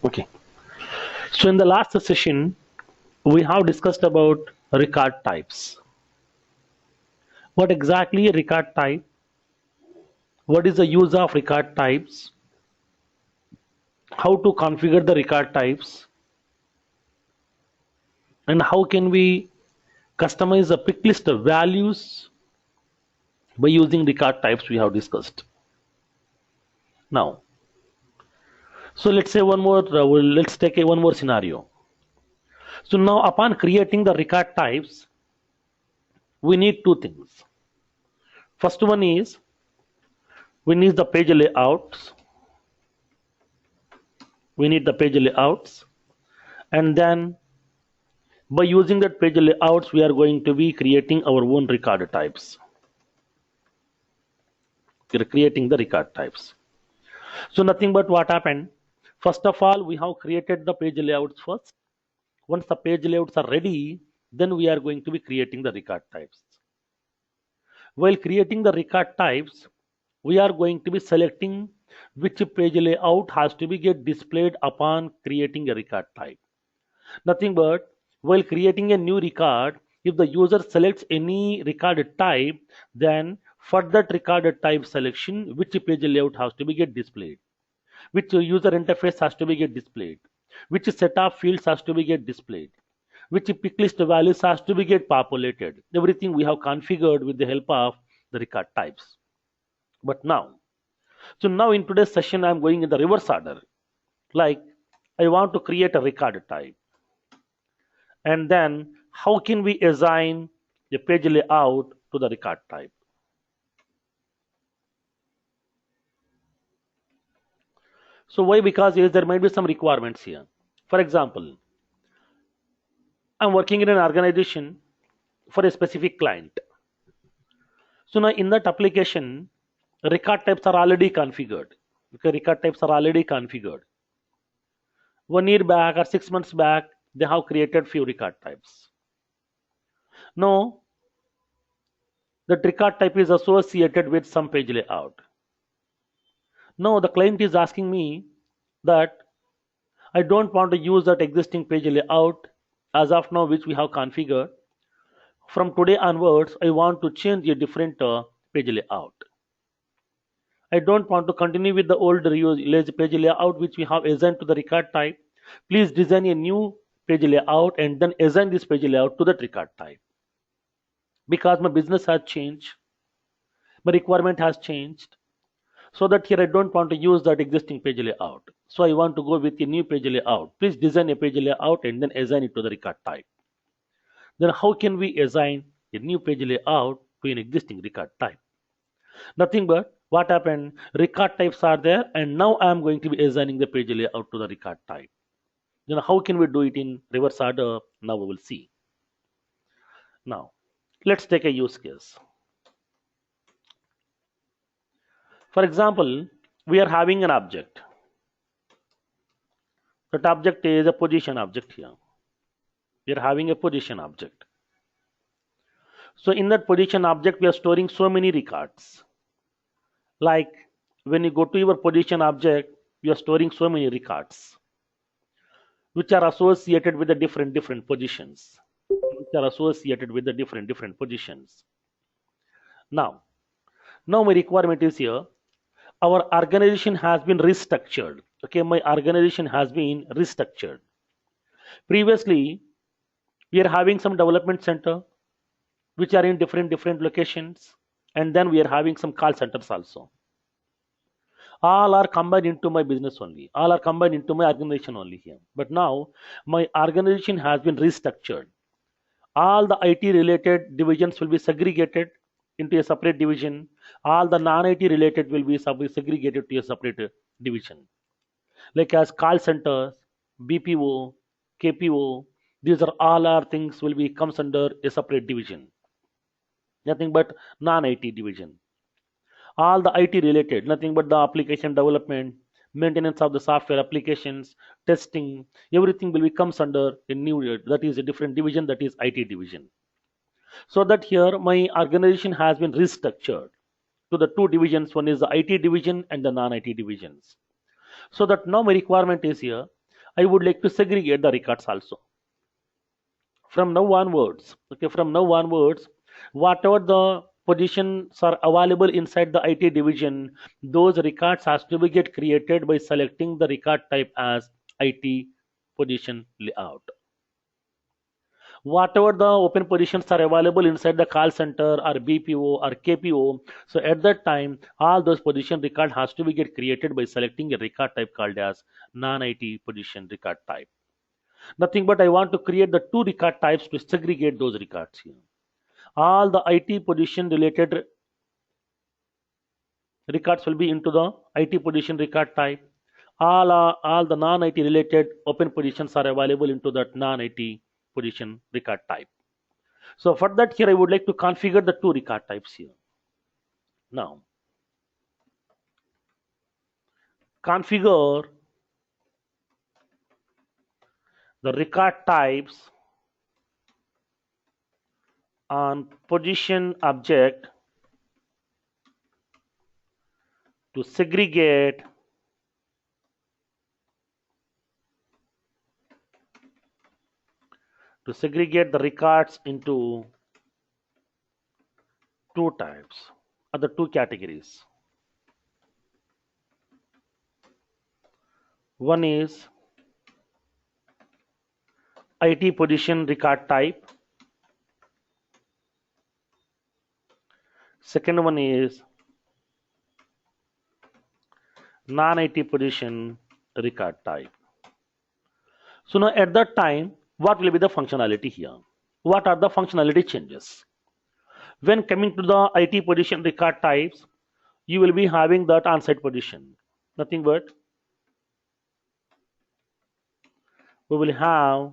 Okay. So in the last session, we have discussed about record types. What exactly a record type? What is the use of record types? How to configure the record types? And how can we customize the pick list of values by using record types we have discussed. Now, so let's say one more, let's take one more scenario. So now upon creating the record types, we need two things. First one is we need the page layouts. We need the page layouts, and then by using that page layouts, we are going to be creating our own record types. We are creating the record types. So nothing but what happened. First of all, we have created the page layouts first. Once the page layouts are ready, then we are going to be creating the record types. While creating the record types, we are going to be selecting which page layout has to be get displayed upon creating a record type. Nothing but while creating a new record, if the user selects any record type, then for that record type selection, which page layout has to be get displayed, which user interface has to be get displayed, which set of fields has to be get displayed, which pick list values has to be get populated. Everything we have configured with the help of the record types. But now, so now in today's session, I'm going in the reverse order. Like I want to create a record type. And then how can we assign the page layout to the record type? So why? Because there might be some requirements here. For example, I'm working in an organization for a specific client. So now in that application, record types are already configured. Okay, record types are already configured. 1 year back or 6 months back, they have created few record types. Now, that record type is associated with some page layout. Now the client is asking me that I don't want to use that existing page layout as of now, which we have configured. From today onwards, I want to change a different page layout. I don't want to continue with the old lazy page layout which we have assigned to the record type. Please design a new page layout and then assign this page layout to that record type. Because my business has changed, my requirement has changed, so that here I don't want to use that existing page layout. So I want to go with a new page layout. Please design a page layout and then assign it to the record type. Then how can we assign a new page layout to an existing record type? Nothing but what happened, record types are there and now I am going to be assigning the page layout to the record type. Then how can we do it in reverse order? Now we will see. Now let's take a use case. For example, we are having an object. That object is a position object here. We are having a position object. So in that position object, we are storing so many records. Like when you go to your position object, you are storing so many records which are associated with the different positions. Which are associated with the different positions. Now my requirement is here. Our organization has been restructured. Okay, my organization has been restructured. Previously, we are having some development center which are in different locations, and then we are having some call centers also. All are combined into my business only. All are combined into my organization only here. But now my organization has been restructured. All the IT related divisions will be segregated into a separate division. All the non-IT related will be segregated to a separate division. Like as call centers, BPO, KPO, these are all our things will be comes under a separate division. Nothing but non-IT division. All the IT related, nothing but the application development, maintenance of the software applications, testing, everything will be comes under a new, that is a different division, that is IT division. So that here my organization has been restructured to the two divisions. One is the IT division and the non-IT divisions. So that now my requirement is here. I would like to segregate the records also. From now onwards, okay, from now onwards, whatever the positions are available inside the IT division, those records has to be get created by selecting the record type as IT position layout. Whatever the open positions are available inside the call center or BPO or KPO, so at that time, all those position record has to be get created by selecting a record type called as non-IT position record type. Nothing but I want to create the two record types to segregate those records here. All the IT position related records will be into the IT position record type. All the non-IT related open positions are available into that non-IT position record type. So for that here I would like to configure the two record types here. Now configure the record types on position object to segregate the records into two types or the two categories. One is IT position record type. Second one is non-IT position record type. So now at that time, what will be the functionality here? What are the functionality changes? When coming to the IT position record types, you will be having that on-site position. Nothing but we will have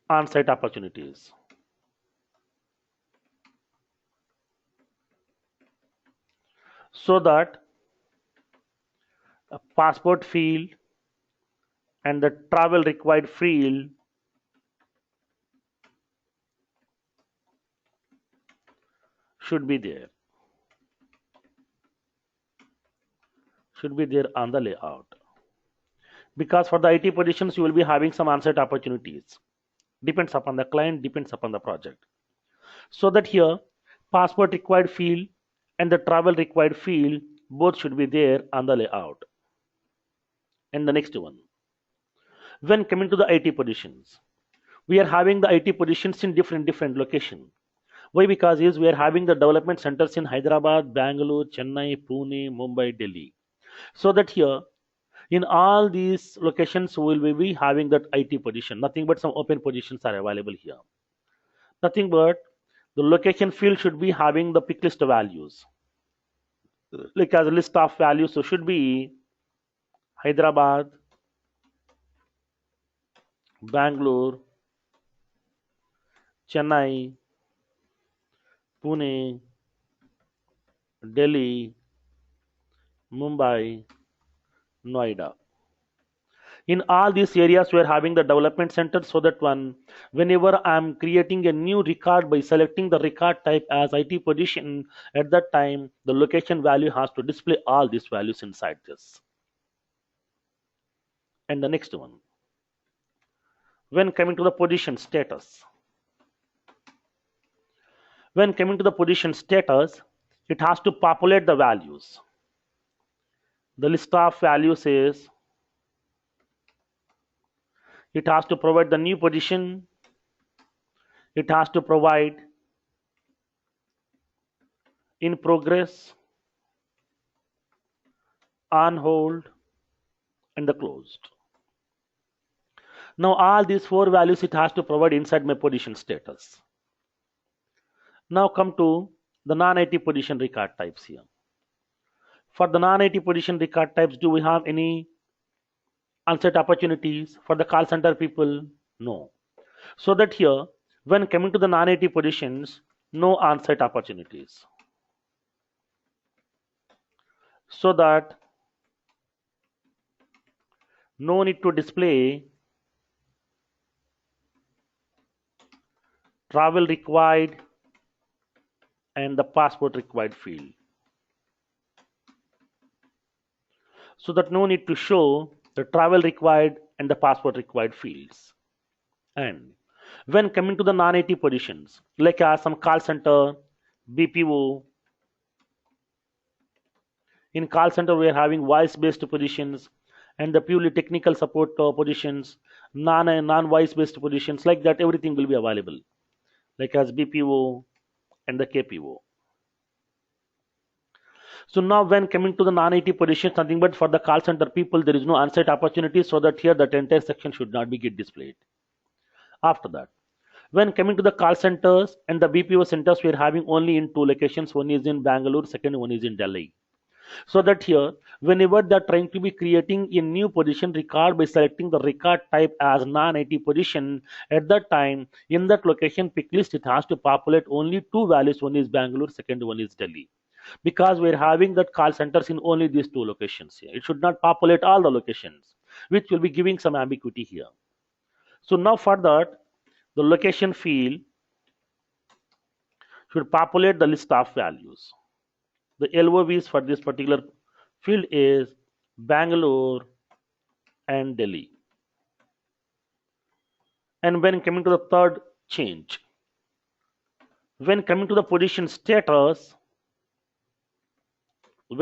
on-site opportunities. So that a passport field and the travel required field should be there. Should be there on the layout. Because for the IT positions, you will be having some on-site opportunities. Depends upon the client, depends upon the project. So that here, passport required field and the travel required field both should be there on the layout. And the next one, when coming to the IT positions, we are having the IT positions in different location. Why? Because is we are having the development centers in Hyderabad, Bangalore, Chennai, Pune, Mumbai, Delhi. So that here in all these locations we will be having that IT position. Nothing but some open positions are available here. Nothing but the location field should be having the pick list values. Like as a list of values, so should be Hyderabad, Bangalore, Chennai, Pune, Delhi, Mumbai, Noida. In all these areas we are having the development center, so that one whenever I'm creating a new record by selecting the record type as IT position, at that time the location value has to display all these values inside this. And the next one, when coming to the position status, when coming to the position status, it has to populate the values. The list of values is it has to provide the new position, it has to provide in progress, on hold, and the closed. Now all these four values it has to provide inside my position status. Now come to the non-IT position record types here. For the non-IT position record types, do we have any on-site opportunities for the call center people? No. So that here, when coming to the non-IT positions, no on-site opportunities. So that no need to display travel required and the passport required field. So that no need to show the travel required and the password required fields. And when coming to the non-IT positions, like some call center, BPO, in call center we are having voice-based positions and the purely technical support positions, non-voice based positions like that, everything will be available, like as BPO and the KPO. So now when coming to the non-IT positions, nothing but for the call center people, there is no on-site opportunity, so that here that entire section should not be get displayed. After that, when coming to the call centers and the BPO centers, we are having only in two locations. One is in Bangalore, second one is in Delhi. So that here, whenever they're trying to be creating a new position record by selecting the record type as non-IT position, at that time in that location pick list, it has to populate only two values. One is Bangalore, second one is Delhi, because we're having that call centers in only these two locations here. It should not populate all the locations, which will be giving some ambiguity here. So now for that, the location field should populate the list of values. The LOVs for this particular field is Bangalore and Delhi. And when coming to the third change, when coming to the position status, the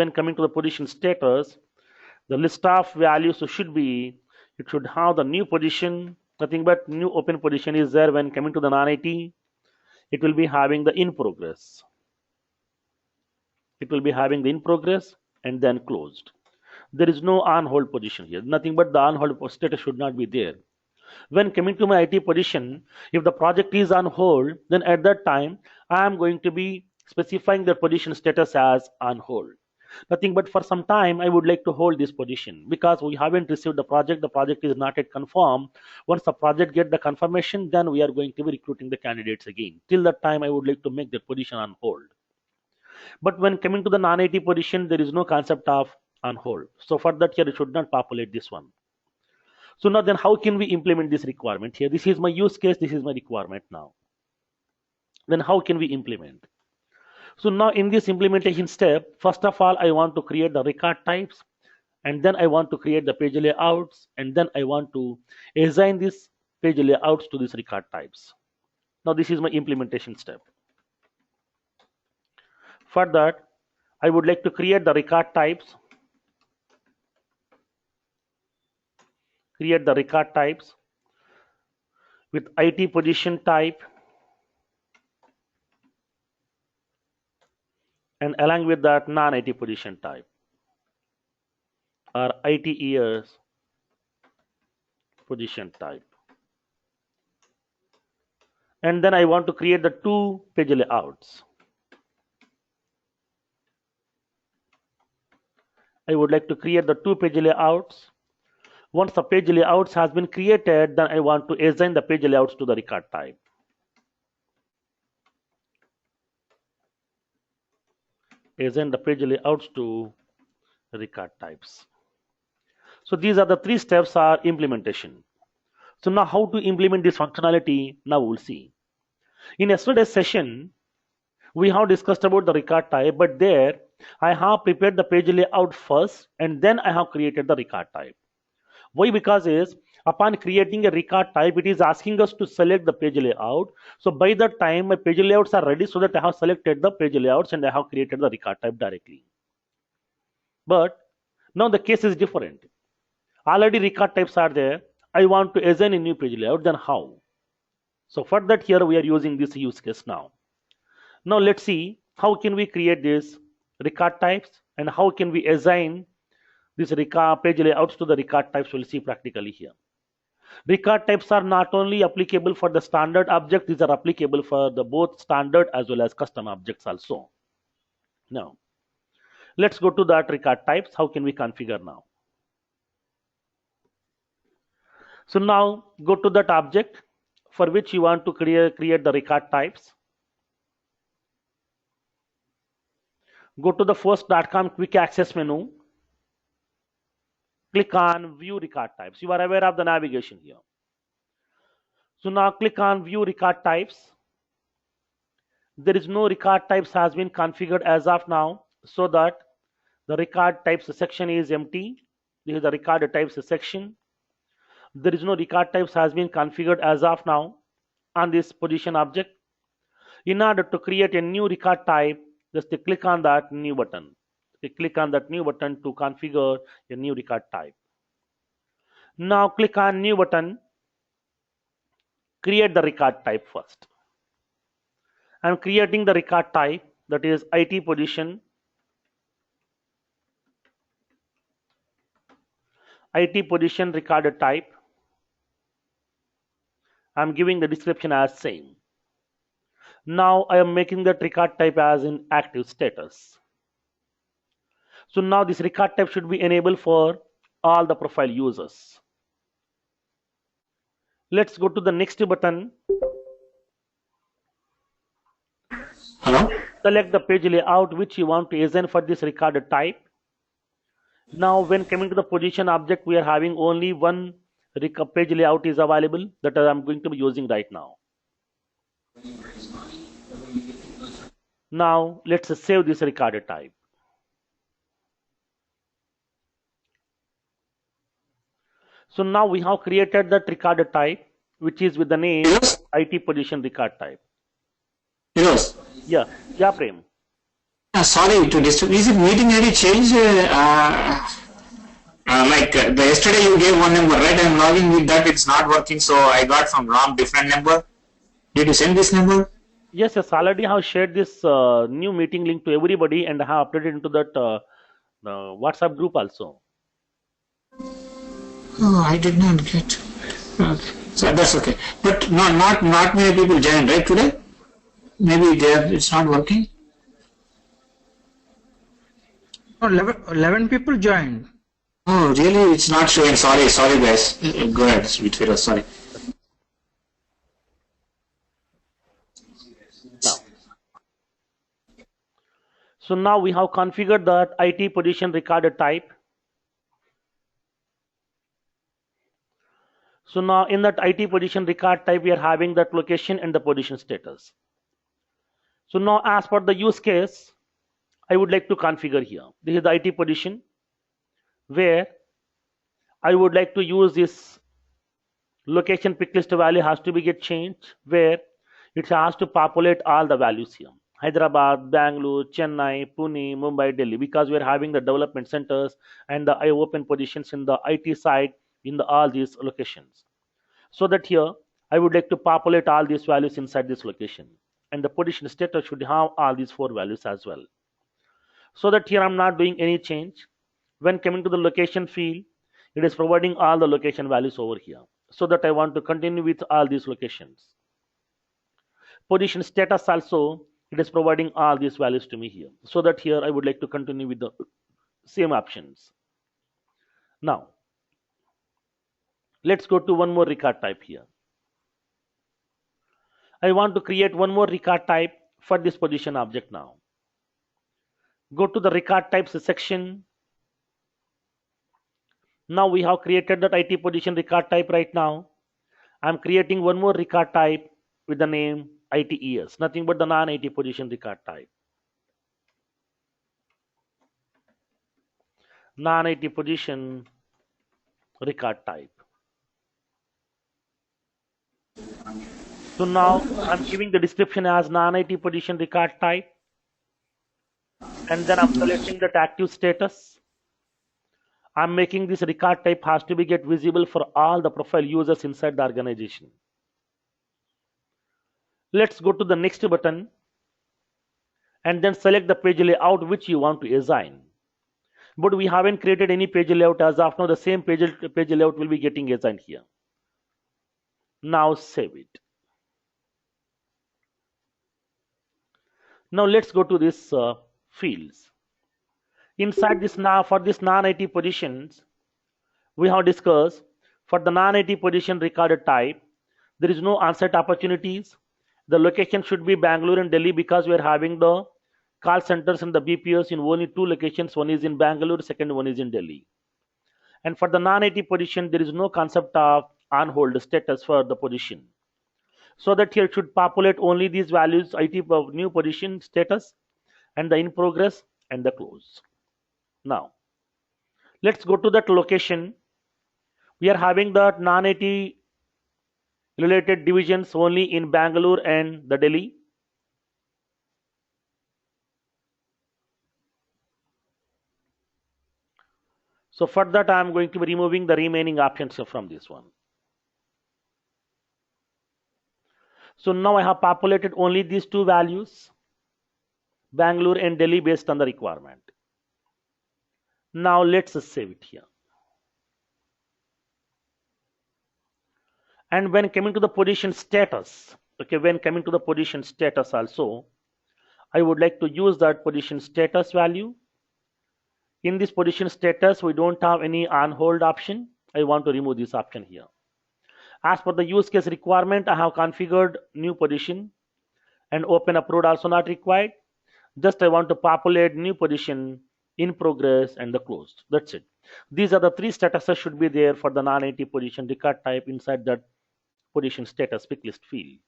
list of values should be, it should have the new position, nothing but new open position is there. When coming to the non-IT, it will be having the in progress. It will be having the in progress and then closed. There is no on hold position here. Nothing but the on hold status should not be there. When coming to my IT position, if the project is on hold, then at that time I am going to be specifying the position status as on hold. Nothing but for some time I would like to hold this position because we haven't received the project is not yet confirmed. Once the project get the confirmation, then we are going to be recruiting the candidates again. Till that time I would like to make that position on hold. But when coming to the non-IT position, there is no concept of on hold. So for that here, it should not populate this one. So now then how can we implement this requirement here? This is my use case, this is my requirement now. Then how can we implement? So now in this implementation step, first of all, I want to create the record types, and then I want to create the page layouts, and then I want to assign these page layouts to these record types. Now this is my implementation step. For that, I would like to create the record types, with IT position type, and along with that non-IT position type or IT years position type. And then I want to create the two page layouts. I would like to create the two page layouts. Once the page layouts has been created, then I want to assign the page layouts to the record type. Assign the page layouts to record types. So these are the three steps are implementation. So now how to implement this functionality, now we'll see. In yesterday's session, we have discussed about the record type, but there I have prepared the page layout first and then I have created the record type. Why? Because is upon creating a record type, it is asking us to select the page layout. So by that time my page layouts are ready, so that I have selected the page layouts and I have created the record type directly. But now the case is different. Already record types are there. I want to assign a new page layout, then how? So for that here we are using this use case now. Now let's see how can we create this record types and how can we assign this record page layouts to the record types. We'll see practically here. Record types are not only applicable for the standard object, these are applicable for the both standard as well as custom objects also. Now let's go to that record types. How can we configure now? So now go to that object for which you want to create the record types. Go to the first.com quick access menu. Click on view record types. You are aware of the navigation here. So now click on view record types. There is no record types has been configured as of now, so that the record types section is empty. This is the record types section. There is no record types has been configured as of now on this position object. In order to create a new record type, just click on that new button. Click on that new button to configure a new record type. Now click on new button, create the record type first. I'm creating the record type, that is IT position, recorded type. I'm giving the description as same. Now I am making that record type as in active status. So now this record type should be enabled for all the profile users. Let's go to the next button. Hello? Select the page layout which you want to assign for this recorded type. Now when coming to the position object, we are having only one page layout is available that I'm going to be using right now. Now let's save this recorded type. So now we have created that recorded type which is with the name IT position record type. Yes. Yeah, Prem. Sorry to disturb. Is it meeting ID changed? Yesterday you gave one number, right? I'm logging with that. It's not working, so I got from wrong different number. Did you send this number? Yes, already have shared this new meeting link to everybody and have uploaded into that WhatsApp group also. Oh, I did not get. Okay. So that's okay. But not many people joined, right, today? Maybe it's not working. No, 11 people joined. Oh, really? It's not showing. Sorry, guys. Go ahead, Sweet Firas. Sorry. So now we have configured that IT position recorded type. So now in that IT position record type, we are having that location and the position status. So now as per the use case, I would like to configure here. This is the IT position where I would like to use this location pick list value has to be get changed, where it has to populate all the values here. Hyderabad, Bangalore, Chennai, Pune, Mumbai, Delhi, because we are having the development centers and the open positions in the IT side in all these locations. So that here I would like to populate all these values inside this location, and the position status should have all these 4 values as well. So that here I'm not doing any change. When coming to the location field, it is providing all the location values over here. So that I want to continue with all these locations. Position status also, it is providing all these values to me here. So that here I would like to continue with the same options. Now let's go to one more record type here. I want to create one more record type for this position object now. Go to the record types section. Now we have created that IT position record type right now. I'm creating one more record type with the name ITES, nothing but the non-IT position record type. Non-IT position record type. So now I'm giving the description as non-IT position record type, and then I'm selecting that active status. I'm making this record type has to be get visible for all the profile users inside the organization. Let's go to the next button and then select the page layout which you want to assign. But we haven't created any page layout as of now. The same page layout will be getting assigned here. Now save it. Now let's go to this fields. Inside this now for this non-IT positions, we have discussed for the non-IT position recorded type, there is no on-site opportunities. The location should be Bangalore and Delhi because we are having the call centers and the BPOs in only 2 locations. One is in Bangalore, second one is in Delhi. And for the non-IT position, there is no concept of on hold status for the position. So that here should populate only these values, IT new position status and the in progress and the close. Now let's go to that location. We are having the non-IT related divisions only in Bangalore and the Delhi. So for that, I am going to be removing the remaining options from this one. So now I have populated only these two values, Bangalore and Delhi, based on the requirement. Now let's save it here. And when coming to the position status, okay, when coming to the position status also, I would like to use that position status value. In this position status, we don't have any on hold option. I want to remove this option here. As per the use case requirement, I have configured new position and open approved also not required. Just I want to populate new position, in progress, and the closed. That's it. These are the three statuses should be there for the non-IT position record type inside that position status pick list field.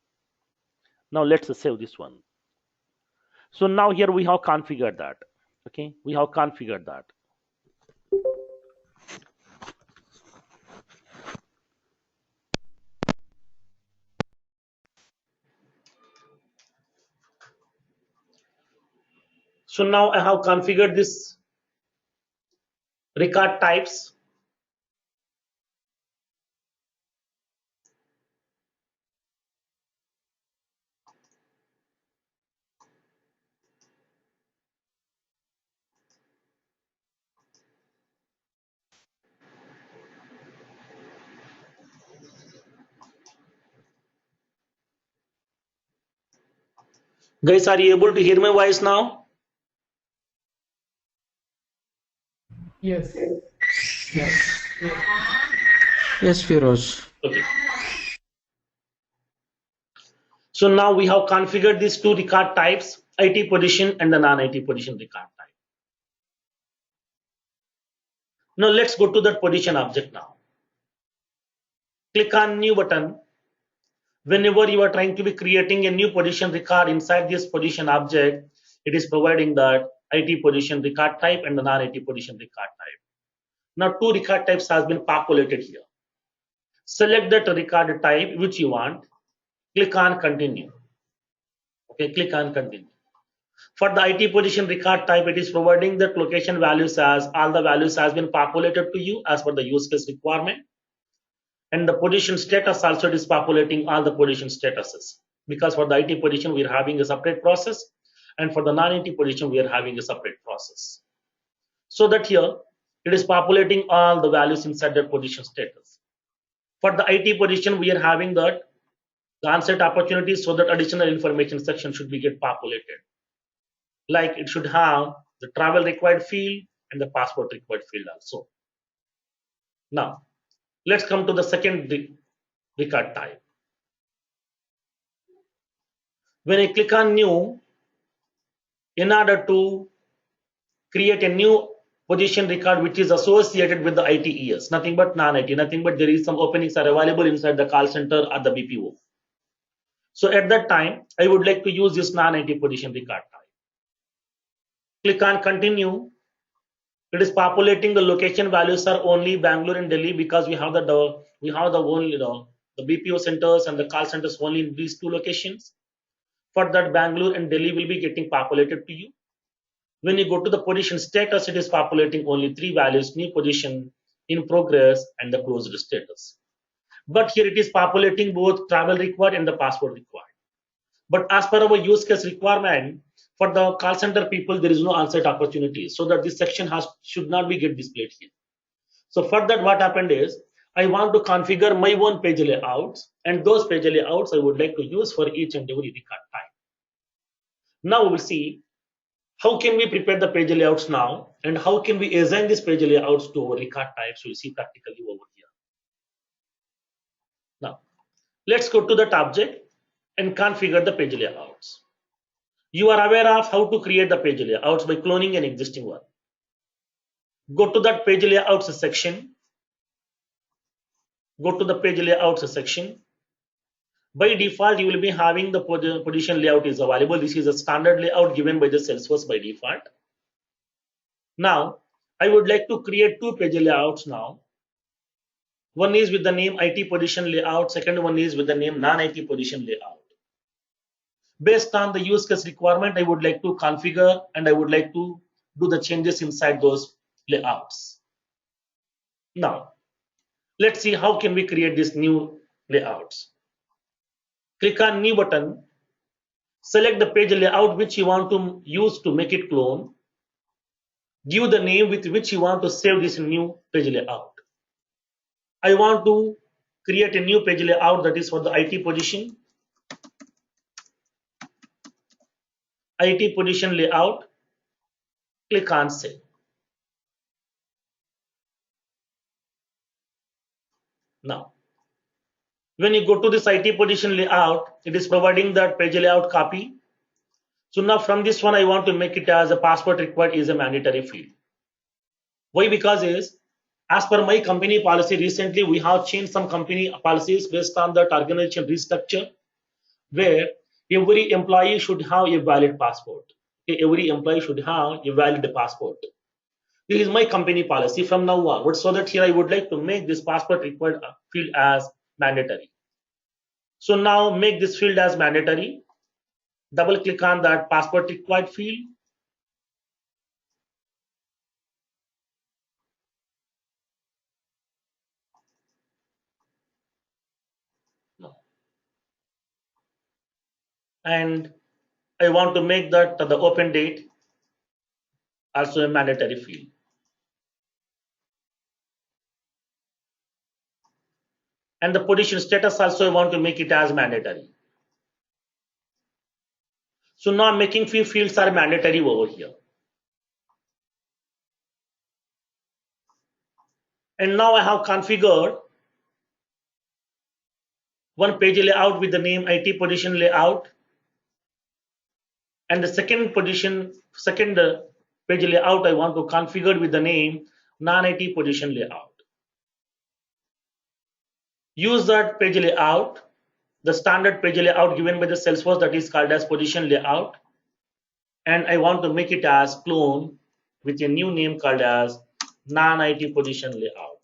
Now let's save this one. So now here we have configured that. Okay, we have configured that. So now I have configured this record types. Guys, are you able to hear my voice now? Yes. Yes, Firoz. Okay. So now we have configured these two record types, IT position and the non-IT position record type. Now let's go to that position object now. Click on new button. Whenever you are trying to be creating a new position record inside this position object, it is providing that IT position record type and the non-IT position record type. Now two record types has been populated here. Select that record type which you want. Click on continue. Okay, click on continue. For the IT position record type, it is providing that location values as all the values has been populated to you as per the use case requirement. And the position status also is populating all the position statuses. Because for the IT position, we are having a separate process. And for the non-IT position, we are having a separate process. So that here, it is populating all the values inside the position status. For the IT position, we are having that the on-site opportunities, so that additional information section should be get populated. Like it should have the travel required field and the passport required field also. Now, let's come to the second record type. When I click on new, in order to create a new position record which is associated with the ITES, nothing but non-IT, nothing but there is some openings are available inside the call center or the BPO. So at that time, I would like to use this non-IT position record type. Click on continue. It is populating the location values are only Bangalore and Delhi because we have the only the BPO centers and the call centers only in these two locations. For that, Bangalore and Delhi will be getting populated to you. When you go to the position status, it is populating only three values: new position, in progress, and the closed status. But here it is populating both travel required and the passport required. But as per our use case requirement, for the call center people, there is no on-site opportunity, so that this section should not be get displayed here. So for that, what happened is I want to configure my own page layouts, and those page layouts I would like to use for each and every record type. Now we will see how can we prepare the page layouts now, and how can we assign these page layouts to our record types. We see practically over here. Now let's go to that object and configure the page layouts. You are aware of how to create the page layouts by cloning an existing one. Go to that page layouts section. Go to the page layouts section. By default, you will be having the position layout is available. This is a standard layout given by the Salesforce by default. Now, I would like to create two page layouts now. One is with the name IT position layout. Second one is with the name non-IT position layout. Based on the use case requirement, I would like to configure and I would like to do the changes inside those layouts. Now, let's see how can we create these new layouts. Click on new button. Select the page layout which you want to use to make it clone. Give the name with which you want to save this new page layout. I want to create a new page layout that is for the IT position. IT position layout. Click on save. Now, when you go to this IT position layout, it is providing that page layout copy. So now from this one, I want to make it as a passport required is a mandatory field. Why? Because is as per my company policy, recently we have changed some company policies based on that organization restructure, where every employee should have a valid passport. Okay, every employee should have a valid passport. This is my company policy from now on. So that here I would like to make this passport required field as mandatory. So now make this field as mandatory. Double click on that passport required field. And I want to make that the open date also a mandatory field. And the position status also I want to make it as mandatory. So now making few fields are mandatory over here. And now I have configured one page layout with the name IT position layout. And the second page layout I want to configure with the name non-IT position layout. Use that page layout, the standard page layout given by the Salesforce that is called as position layout. And I want to make it as clone with a new name called as non-IT position layout.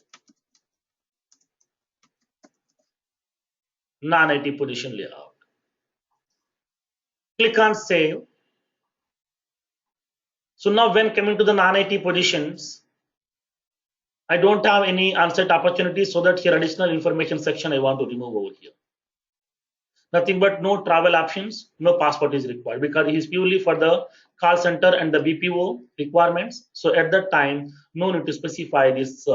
Non-IT position layout. Click on save. So now when coming to the non-IT positions, I don't have any unset opportunities, so that here additional information section I want to remove over here. Nothing but no travel options, no passport is required because it is purely for the call center and the BPO requirements. So at that time, no need to specify these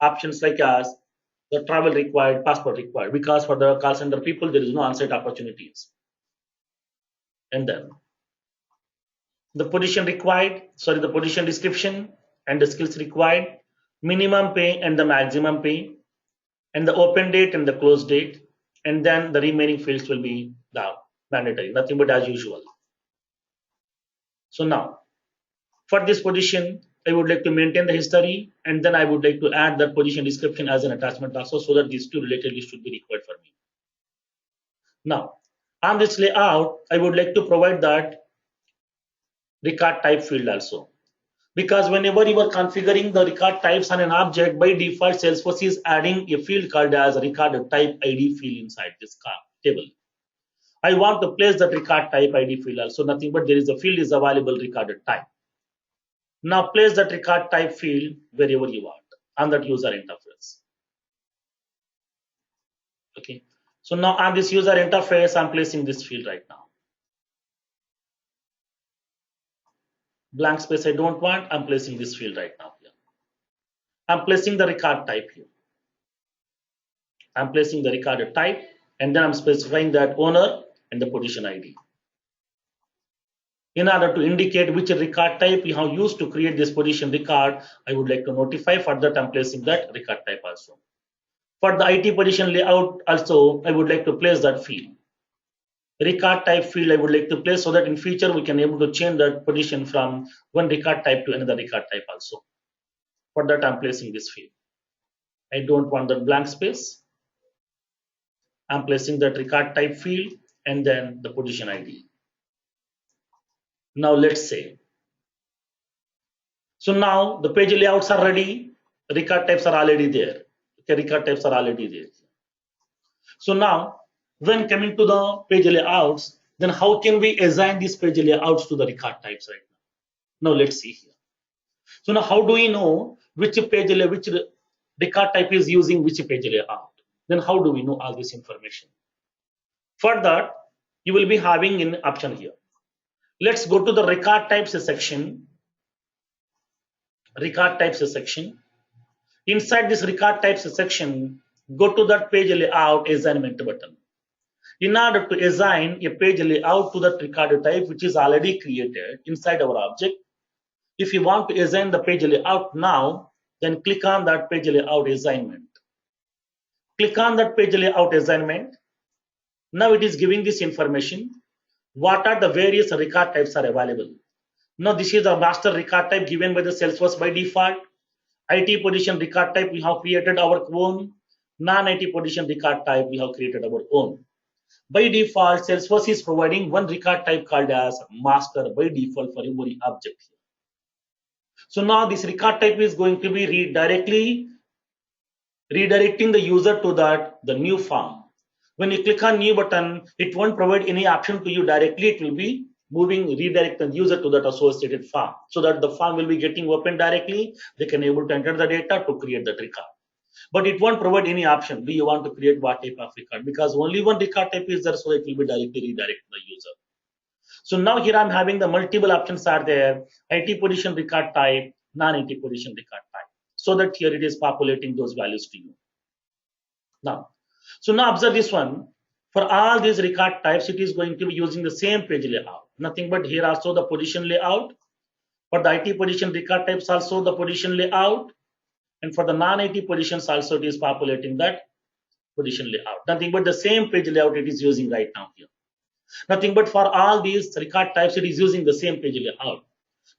options like as the travel required, passport required, because for the call center people there is no unset opportunities. And then the position required, the position description and the skills required, minimum pay and the maximum pay, and the open date and the close date, and then the remaining fields will be the mandatory, nothing but as usual. So now, for this position, I would like to maintain the history, and then I would like to add the position description as an attachment also, so that these two related should be required for me. Now, on this layout, I would like to provide that record type field also. Because whenever you are configuring the record types on an object, by default, Salesforce is adding a field called as record type ID field inside this table. I want to place that record type ID field also, nothing but there is a field is available recorded type. Now place that record type field wherever you want on that user interface. Okay. So now on this user interface, I'm placing this field right now. Blank space I don't want, I'm placing this field right now here. I'm placing the record type here. I'm placing the record type, and then I'm specifying that owner and the position ID. In order to indicate which record type you have used to create this position record, I would like to notify. For that, I'm placing that record type also. For the IT position layout also, I would like to place that field. Record type field I would like to place, so that in future we can able to change that position from one record type to another record type also. For that, I'm placing this field. I don't want that blank space. I'm placing that record type field and then the position ID. Now let's say. So now the page layouts are ready, record types are already there. record types are already there. So now, when coming to the page layouts, then how can we assign these page layouts to the record types right now? Now let's see here. So now how do we know which which record type is using which page layout? Then how do we know all this information? For that, you will be having an option here. Let's go to the record types section. Record types section. Inside this record types section, go to that page layout assignment button. In order to assign a page layout to that record type which is already created inside our object, if you want to assign the page layout now, then click on that page layout assignment. Click on that page layout assignment. Now it is giving this information. What are the various record types are available? Now this is a master record type given by the Salesforce by default. IT position record type we have created our own. Non-IT position record type we have created our own. By default, Salesforce is providing one record type called as master by default for every object. So now this record type is going to be redirecting the user to the new form. When you click on new button, it won't provide any option to you directly. It will be redirect the user to that associated form, so that the form will be getting open directly. They can able to enter the data to create that record. But it won't provide any option. Do you want to create what type of record? Because only one record type is there, so it will be directly redirect the user. So now here I'm having the multiple options are there. IT position record type, non-IT position record type. So that here it is populating those values to you. Now observe this one. For all these record types, it is going to be using the same page layout. Nothing but here also the position layout. For the IT position record types also the position layout. And for the non-IT positions also it is populating that position layout. Nothing but the same page layout it is using right now here. Nothing but for all these record types it is using the same page layout.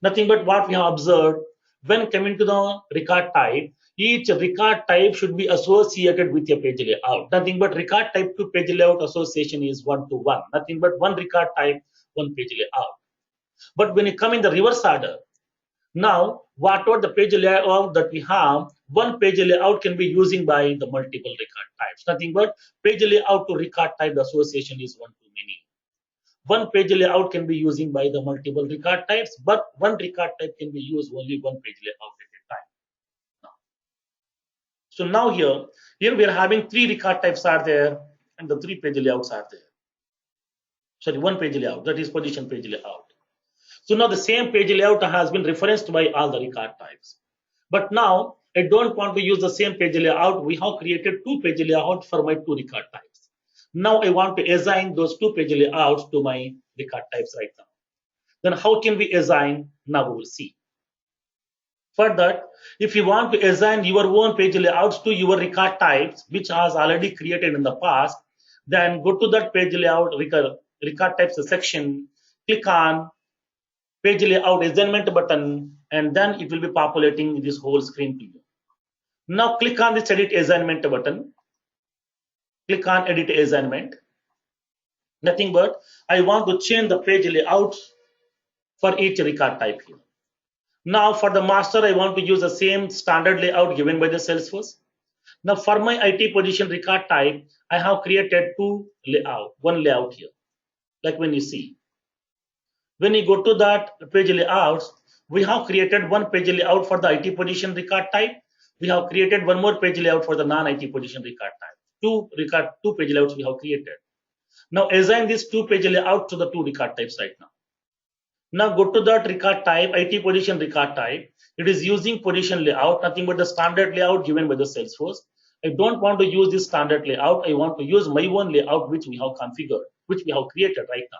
Nothing but what we have observed, when coming to the record type, each record type should be associated with a page layout. Nothing but record type to page layout association is 1-to-1. Nothing but one record type, one page layout. But when you come in the reverse order, now whatever the page layout that we have, one page layout can be using by the multiple record types. Nothing but page layout to record type, the association is 1-to-many. One page layout can be using by the multiple record types, but one record type can be used only one page layout at a time. So now here we are having three record types are there and the three page layouts are there. Sorry, one page layout, that is position page layout. So now the same page layout has been referenced by all the record types. But now I don't want to use the same page layout. We have created two page layouts for my two record types. Now I want to assign those two page layouts to my record types right now. Then how can we assign? Now we will see. For that, if you want to assign your own page layouts to your record types, which has already created in the past, then go to that page layout record types section, click on page layout assignment button, and then it will be populating this whole screen to you. Now click on this edit assignment button. Click on edit assignment. Nothing but I want to change the page layout for each record type here. Now for the master, I want to use the same standard layout given by the Salesforce. Now for my IT position record type, I have created one layout here. Like when you see. When you go to that page layouts, we have created one page layout for the IT position record type. We have created one more page layout for the non-IT position record type. Two page layouts we have created. Now assign these two page layouts to the two record types right now. Now go to that record type, IT position record type. It is using position layout, nothing but the standard layout given by the Salesforce. I don't want to use this standard layout. I want to use my own layout which we have configured, which we have created right now.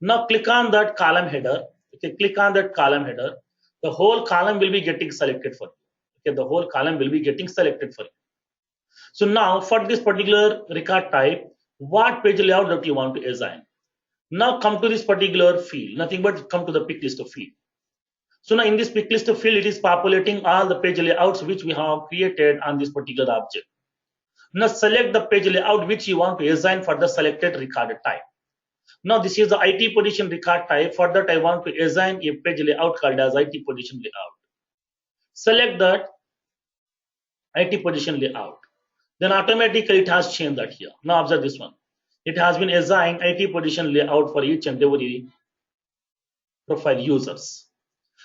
Now click on that column header. Okay, click on that column header. The whole column will be getting selected for you. Okay, the whole column will be getting selected for you. So now for this particular record type, what page layout that you want to assign? Now come to this particular field, nothing but come to the pick list of field. So now in this pick list of field, it is populating all the page layouts which we have created on this particular object. Now select the page layout which you want to assign for the selected record type. Now this is the IT position record type. For that I want to assign a page layout called as IT position layout. Select that IT position layout. Then automatically it has changed that here. Now observe this one. It has been assigned IT position layout for each and every profile users.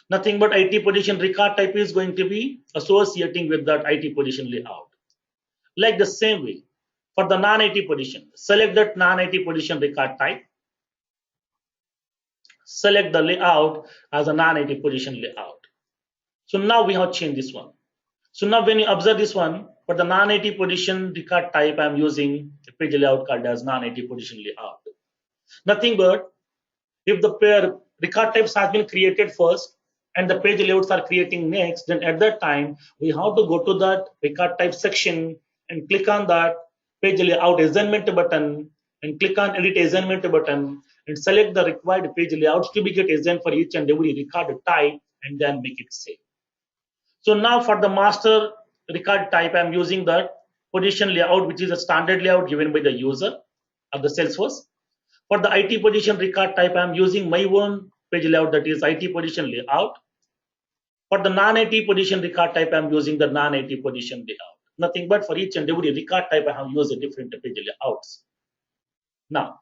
Nothing but IT position record type is going to be associating with that IT position layout. Like the same way, for the non-IT position, select that non-IT position record type, select the layout as a non-IT position layout. So now we have changed this one. So now when you observe this one, for the non-IT position record type, I'm using the page layout called as non-IT position layout. Nothing but if the pair record types has been created first and the page layouts are creating next, then at that time we have to go to that record type section and click on that page layout assignment button and click on edit assignment button and select the required page layouts to be get assigned for each and every record type and then make it save. So now for the master record type, I'm using that position layout, which is a standard layout given by the user of the Salesforce. For the IT position record type, I'm using my own page layout, that is IT position layout. For the non-IT position record type, I'm using the non-IT position layout. Nothing but for each and every record type, I have used a different page layouts. Now,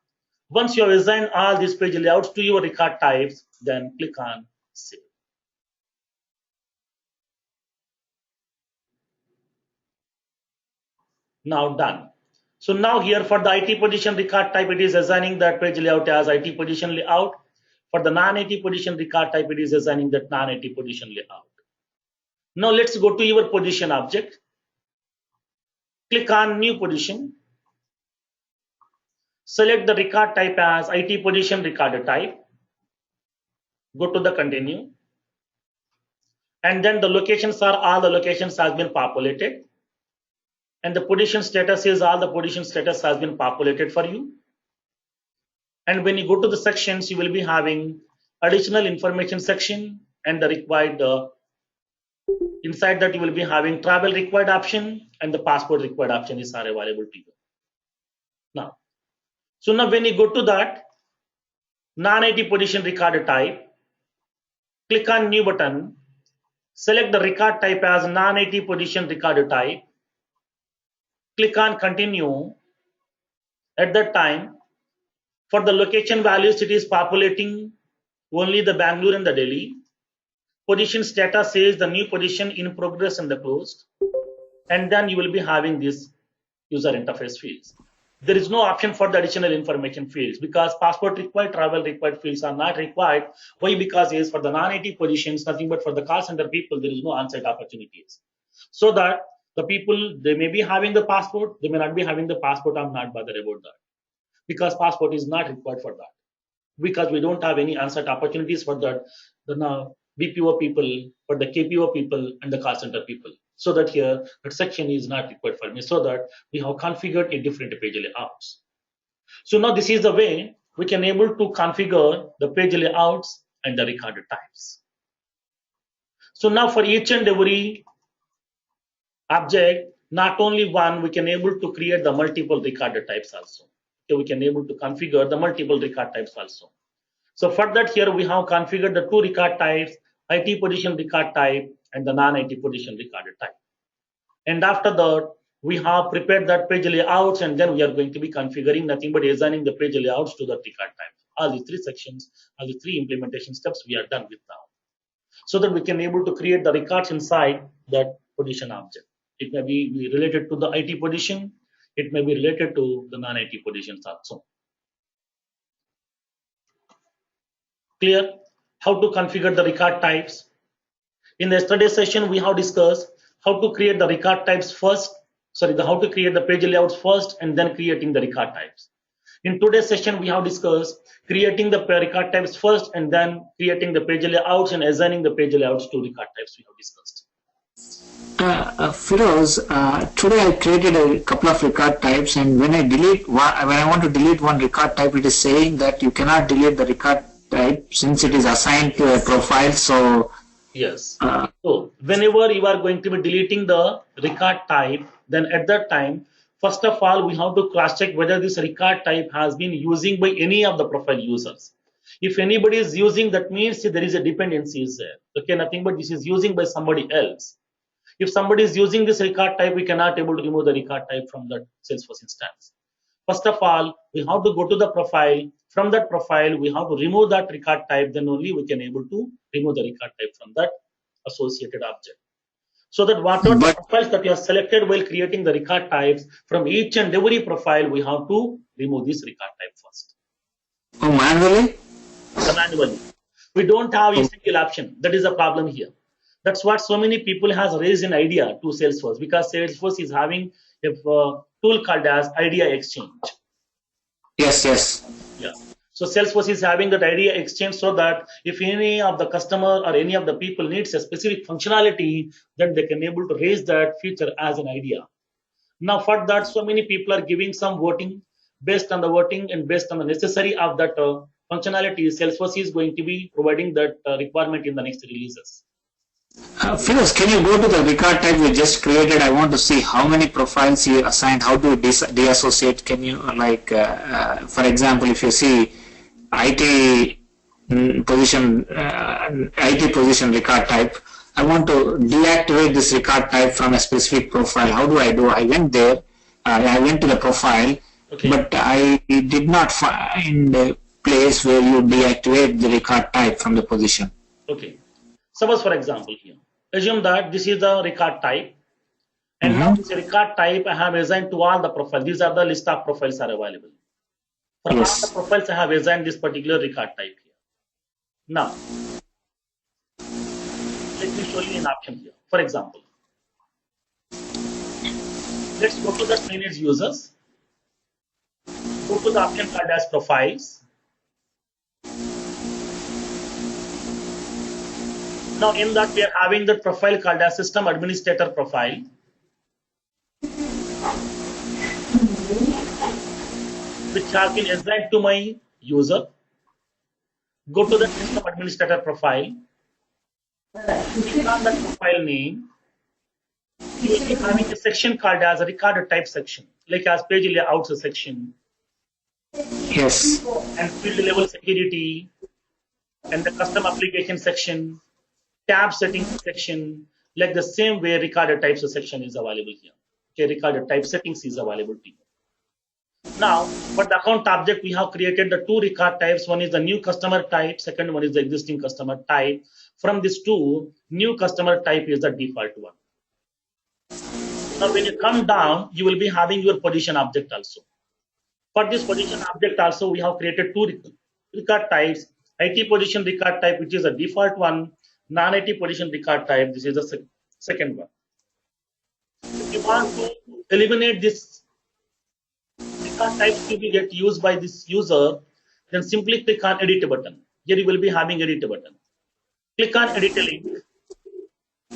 once you have assigned all these page layouts to your record types, then click on save. Now done. So now here for the IT position record type, it is assigning that page layout as IT position layout. For the non-IT position record type, it is assigning that non-IT position layout. Now let's go to your position object. Click on new position. Select the record type as IT position record type. Go to the continue. And then the locations are all the locations has been populated. And the position status is all the position status has been populated for you. And when you go to the sections, you will be having additional information section and the required inside that you will be having travel required option and the passport required option is are available to you. Now, so now when you go to that non-IT position record type, click on new button, select the record type as non-IT position record type, click on continue. At that time, for the location values, it is populating only the Bangalore and the Delhi. Position status says the new position in progress and the closed. And then you will be having this user interface fields. There is no option for the additional information fields because passport required, travel required fields are not required. Why? Because is for the non-IT positions, nothing but for the call center people, there is no on-site opportunities. So that the people, they may be having the passport, they may not be having the passport. I'm not bothered about that because passport is not required for that because we don't have any on-site opportunities for that. The BPO people, for the KPO people and the call center people. So that here, that section is not required for me so that we have configured a different page layouts. So now this is the way we can able to configure the page layouts and the record types. So now for each and every object, not only one, we can able to create the multiple record types also. So we can able to configure the multiple record types also. So for that here we have configured the two record types, IT position record type and the non-IT position record type. And after that, we have prepared that page layouts and then we are going to be configuring nothing but assigning the page layouts to the record type. All the three sections, all the three implementation steps we are done with now. So that we can able to create the records inside that position object. It may be related to the IT position. It may be related to the non-IT positions also. Clear? How to configure the record types. In the yesterday session, we have discussed how to create the record types first. How to create the page layouts first and then creating the record types. In today's session, we have discussed creating the record types first and then creating the page layouts and assigning the page layouts to record types we have discussed. Firoz, today I created a couple of record types, and when I want to delete one record type, it is saying that you cannot delete the record type since it is assigned to a profile. So yes. So whenever you are going to be deleting the record type, then at that time, first of all, we have to cross-check whether this record type has been using by any of the profile users. If anybody is using, that means there is a dependency there. Okay, nothing but this is using by somebody else. If somebody is using this record type, we cannot able to remove the record type from that Salesforce instance. First of all, we have to go to the profile. From that profile, we have to remove that record type. Then only we can able to remove the record type from that associated object. So that whatever the But profiles that you have selected while creating the record types, from each and every profile, we have to remove this record type first. manually? Manually. We don't have a single option. That is a problem here. That's what so many people has raised an idea to Salesforce, because Salesforce is having a tool called as Idea Exchange. Yes, yes. Yeah. So Salesforce is having that Idea Exchange, so that if any of the customer or any of the people needs a specific functionality, then they can able to raise that feature as an idea. Now for that, so many people are giving some voting. Based on the voting and based on the necessary of that functionality, Salesforce is going to be providing that requirement in the next releases. Firoz, can you go to the record type we just created? I want to see how many profiles you assigned, how to deassociate. Can you, like, for example, if you see IT position, IT position record type, I want to deactivate this record type from a specific profile. How do I do? I went there, I went to the profile, Okay. but I did not find a place where you deactivate the record type from the position. Okay. Suppose, for example, here, assume that this is the record type, and now this record type I have assigned to all the profiles. These are the list of profiles are available. For all the profiles, I have assigned this particular record type here. Now, let me show you an option here. For example, let's go to the manage users. Go to the option called as profiles. Now in that we are having the profile called as system administrator profile. Which has been assigned to my user. Go to the system administrator profile. Click on that profile name. You will be having a section called as a record type section, like as page layouts section. Yes. And field level security, and the custom application section, tab settings section, like the same way record types section is available here. Okay, record type settings is available to you. Now, for the account object, we have created the two record types. One is the new customer type, second one is the existing customer type. From these two, new customer type is the default one. Now, when you come down, you will be having your position object also. For this position object also, we have created two record types. IT position record type, which is a default one. Non-IT position record type, this is the second one. If you want to eliminate this record type to be get used by this user, then simply click on edit button. Here you will be having edit button. Click on edit link.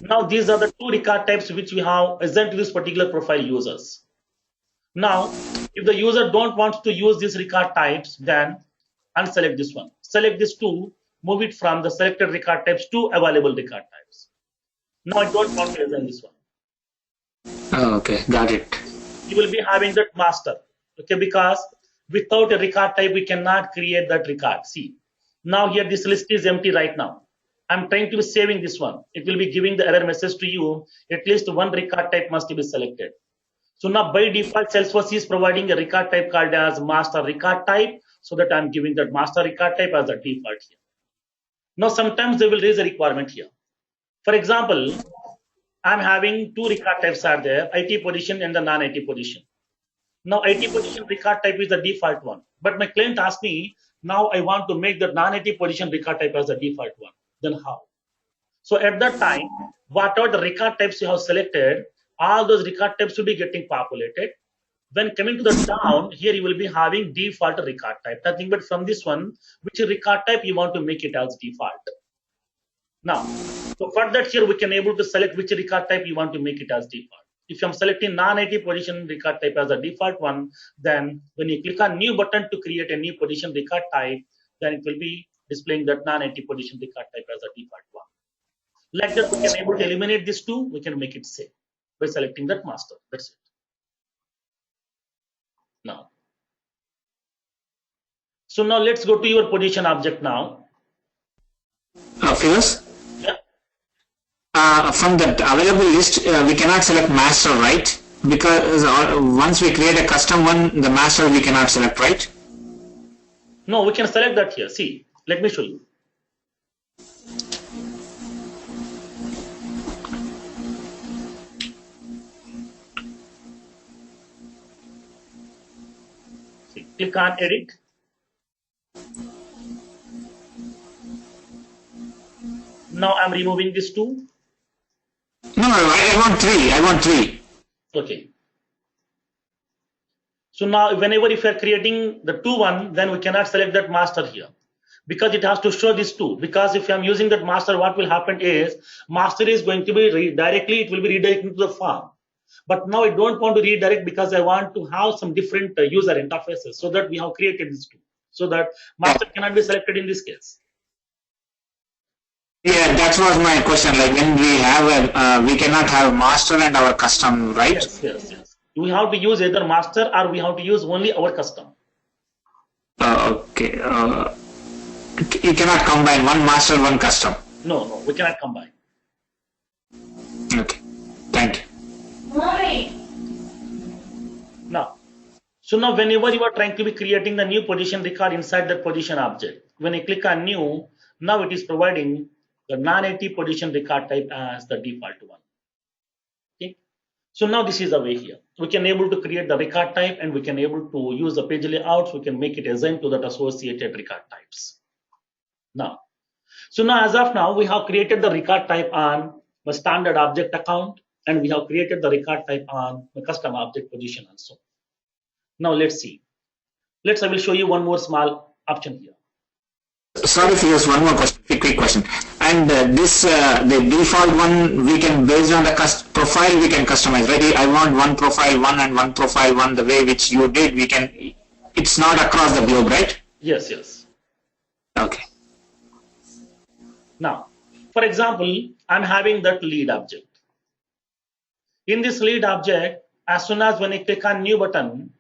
Now these are the two record types which we have assigned to this particular profile users. Now, if the user don't want to use these record types, then unselect this one. Select this two, move it from the selected record types to available record types. Now I don't want to assign this one. Oh, okay, got it. You will be having that master. Okay, because without a record type, we cannot create that record. See, now here this list is empty right now. I'm trying to be saving this one. It will be giving the error message to you. At least one record type must be selected. So now by default, Salesforce is providing a record type called as master record type, so that I'm giving that master record type as a default here. Now sometimes they will raise a requirement here. For example, I'm having two record types are there, IT position and the non-IT position. Now IT position record type is the default one, but my client asked me, now I want to make the non-IT position record type as the default one. Then how? So at that time, whatever the record types you have selected, all those record types will be getting populated. When coming to the down, here you will be having default record type. Nothing but from this one, which record type you want to make it as default. Now, so for that here, we can able to select which record type you want to make it as default. If I'm selecting non-IT position record type as a default one, then when you click on new button to create a new position record type, then it will be displaying that non-IT position record type as a default one. Like that, we can able to eliminate these two, we can make it safe by selecting that master. That's it. Now, so now let's go to your position object now. Firoz? Yeah. from that available list, we cannot select master, right? Because once we create a custom one, the master we cannot select, right? No, we can select that here. See, let me show you. See, click on edit. Now I'm removing this two. No, I want three. I want three. Okay. So now whenever if you're creating the two one, then we cannot select that master here because it has to show this two. Because if I'm using that master, what will happen is master is going to be directly, it will be redirected to the form. But now I don't want to redirect because I want to have some different user interfaces, so that we have created this two. So that master cannot be selected in this case. Yeah, that was my question. Like when we have we cannot have master and our custom, right? Yes. We have to use either master or we have to use only our custom. Okay. You cannot combine one master, one custom. No, we cannot combine. Okay. Thank you. Now, so now whenever you are trying to be creating the new position record inside that position object, when I click on new, now it is providing the non-native position record type as the default one. Okay. So now this is the way here. We can able to create the record type and we can able to use the page layouts. We can make it assigned to that associated record types. Now, so now as of now, we have created the record type on the standard object account and we have created the record type on the custom object position also. Now let's see. I will show you one more small option here. Sorry for just one more question, quick question. And this the default one we can, based on the profile, we can customize, right? I want one profile one and one profile one, the way which you did. We can. It's not across the globe, right? Yes. Okay. Now, for example, I'm having that lead object. In this lead object, as soon as when I click on new button,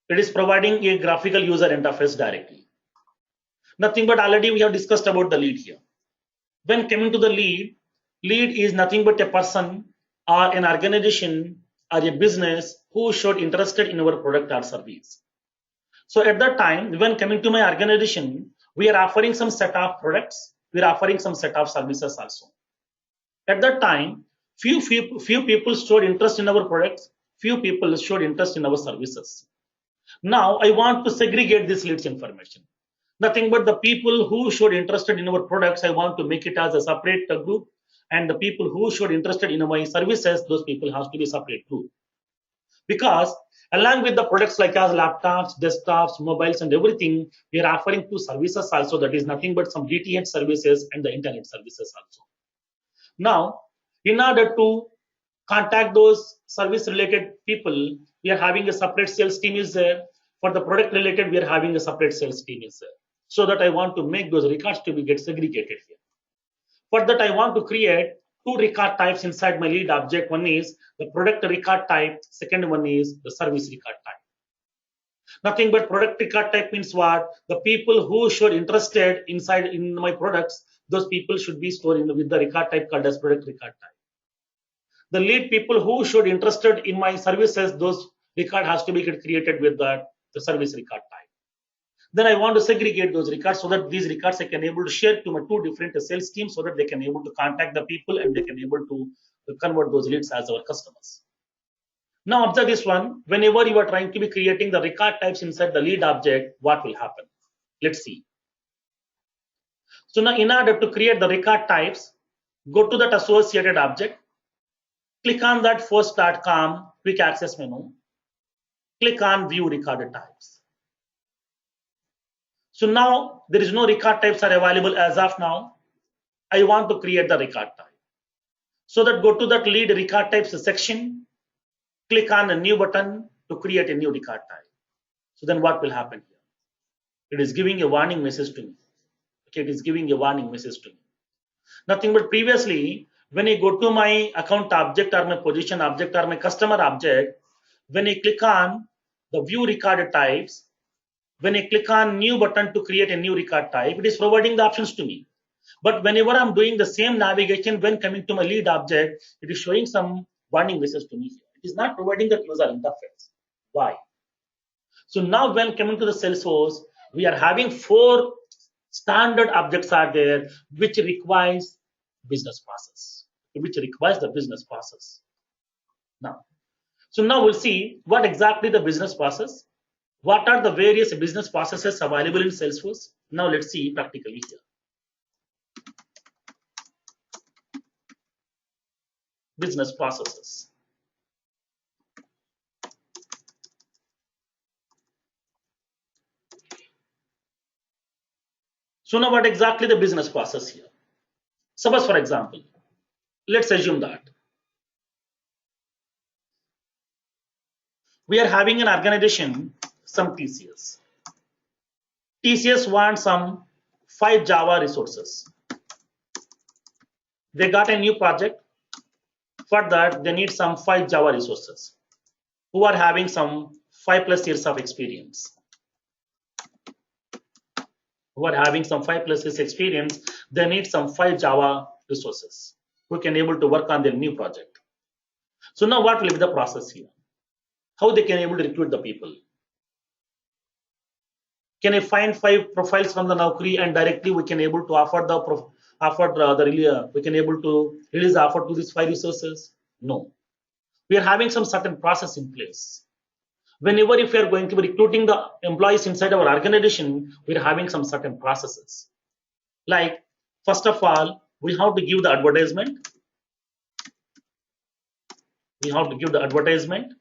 it is providing a graphical user interface directly. Nothing but already we have discussed about the lead here. When coming to the lead is nothing but a person or an organization or a business who showed interested in our product or service. So at that time, when coming to my organization, we are offering some set of products, we are offering some set of services also. At that time, few people showed interest in our products, few people showed interest in our services. Now I want to segregate this leads information. Nothing but the people who showed interested in our products, I want to make it as a separate group, and the people who showed interested in my services, those people have to be separate group. Because along with the products like as laptops, desktops, mobiles and everything, we are offering two services also, that is nothing but some DTH services and the internet services also. Now, in order to contact those service related people, we are having a separate sales team is there. For the product related, we are having a separate sales team is there. So that I want to make those records to be get segregated here. For that, I want to create two record types inside my lead object. One is the product record type. Second one is the service record type. Nothing but product record type means what? The people who showed interested inside in my products, those people should be stored with the record type called as product record type. The lead people who showed interested in my services, those record has to be created with the service record type. Then I want to segregate those records so that these records I can able to share to my two different sales teams so that they can able to contact the people and they can able to convert those leads as our customers. Now observe this one. Whenever you are trying to be creating the record types inside the lead object, what will happen? Let's see. So now in order to create the record types, go to that associated object, click on that first.com quick access menu, click on view record types. So now there is no record types are available as of now. I want to create the record type. So that go to that lead record types section, click on a new button to create a new record type. So then what will happen here? It is giving a warning message to me. Okay, it is giving a warning message to me. Nothing but previously, when I go to my account object or my position object or my customer object, when I click on the view record types, when I click on new button to create a new record type, it is providing the options to me. But whenever I'm doing the same navigation, when coming to my lead object, it is showing some warning message to me here. It is not providing the user interface. Why? So now when coming to the Salesforce, we are having 4 standard objects are there, which requires business process, which requires the business process. So now we'll see what exactly the business process, what are the various business processes available in Salesforce. Now let's see practically here. Business processes. So now what exactly the business process here? Suppose for example, let's assume that we are having an organization, some TCS. TCS wants some 5 Java resources. They got a new project. For that, they need some 5 Java resources who are having some 5+ years of experience. Who are having some 5+ years experience, they need some 5 Java resources who can able to work on their new project. So now what will be the process here? How they can able to recruit the people? Can I find 5 profiles from the Naukri and directly we can able to offer we can able to release the offer to these 5 resources? No. We are having some certain process in place. Whenever if we are going to be recruiting the employees inside our organization, we are having some certain processes. Like, first of all, we have to give the advertisement. We have to give the advertisement.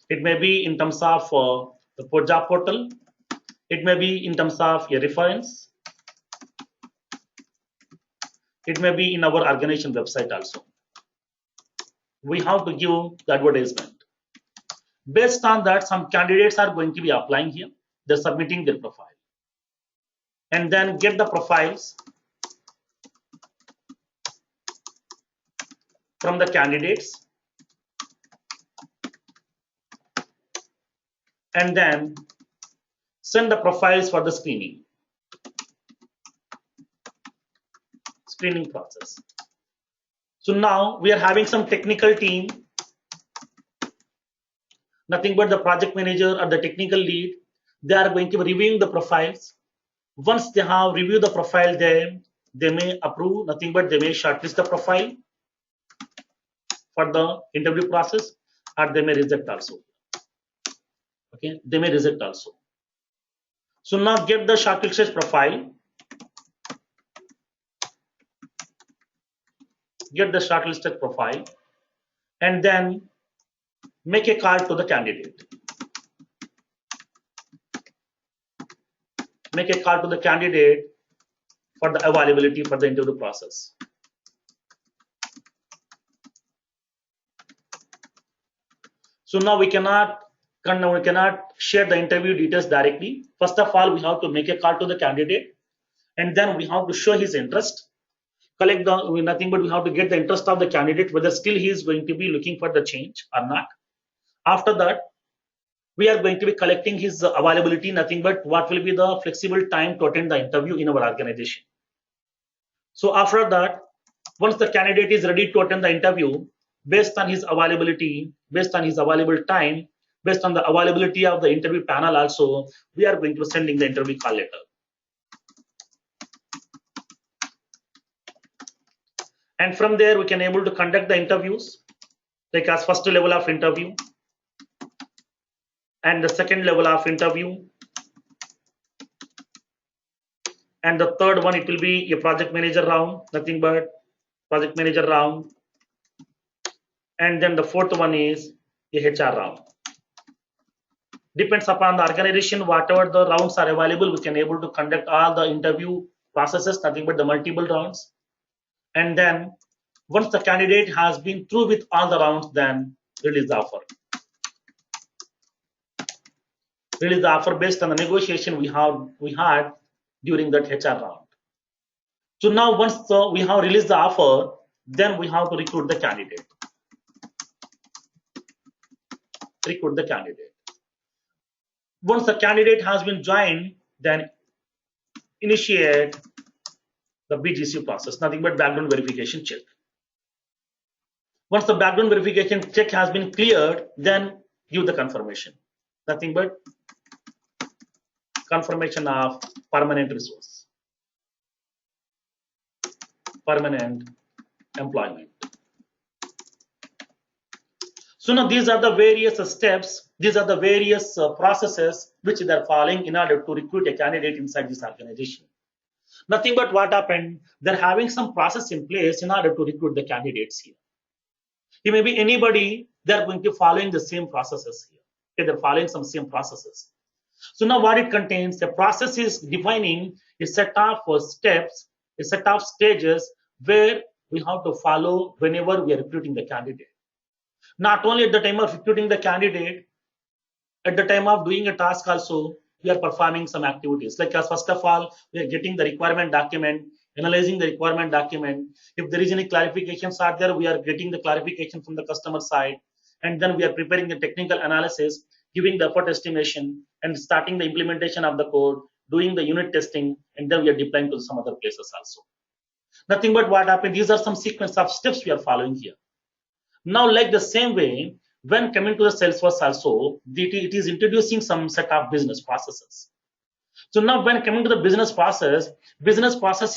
It may be in terms of the job portal. It may be in terms of a reference. It may be in our organization website also. We have to give the advertisement. Based on that, some candidates are going to be applying here. They're submitting their profile. And then get the profiles from the candidates. And then send the profiles for the screening process. So now we are having some technical team, nothing but the project manager or the technical lead. They are going to be reviewing the profiles. Once they have reviewed the profile, they may approve, nothing but they may shortlist the profile for the interview process, or they may reject also. Okay, they may reject also. So now get the shortlisted profile. Get the shortlisted profile and then make a call to the candidate. Make a call to the candidate for the availability for the interview process. So now we cannot share the interview details directly. First of all, we have to make a call to the candidate and then we have to show his interest. Collect nothing but we have to get the interest of the candidate, whether still he is going to be looking for the change or not. After that, we are going to be collecting his availability, nothing but what will be the flexible time to attend the interview in our organization. So after that, once the candidate is ready to attend the interview, based on his availability, based on his available time, based on the availability of the interview panel also, we are going to be sending the interview call letter. And from there, we can able to conduct the interviews, like as first level of interview and the second level of interview. And the third one, it will be a project manager round, nothing but project manager round. And then the fourth one is a HR round. Depends upon the organization, whatever the rounds are available, we can able to conduct all the interview processes, nothing but the multiple rounds. And then once the candidate has been through with all the rounds, then release the offer. Release the offer based on the negotiation we had during that HR round. So now once we have released the offer, then we have to recruit the candidate. Recruit the candidate. Once the candidate has been joined, then initiate the BGC process, nothing but background verification check. Once the background verification check has been cleared, then give the confirmation. Nothing but confirmation of permanent resource, permanent employment. So now these are the various steps, these are the various processes which they are following in order to recruit a candidate inside this organization. Nothing but what happened, they're having some process in place in order to recruit the candidates here. It may be anybody, they're going to following the same processes here. Okay, they're following some same processes. So now what it contains, the process is defining a set of steps, a set of stages where we have to follow whenever we are recruiting the candidate. Not only at the time of recruiting the candidate, at the time of doing a task also, we are performing some activities. Like first of all, we are getting the requirement document, analyzing the requirement document. If there is any clarifications are there, we are getting the clarification from the customer side. And then we are preparing the technical analysis, giving the effort estimation, and starting the implementation of the code, doing the unit testing, and then we are deploying to some other places also. Nothing but what happened, these are some sequence of steps we are following here. Now, like the same way, when coming to the Salesforce also, it is introducing some set of business processes. So now when coming to the business process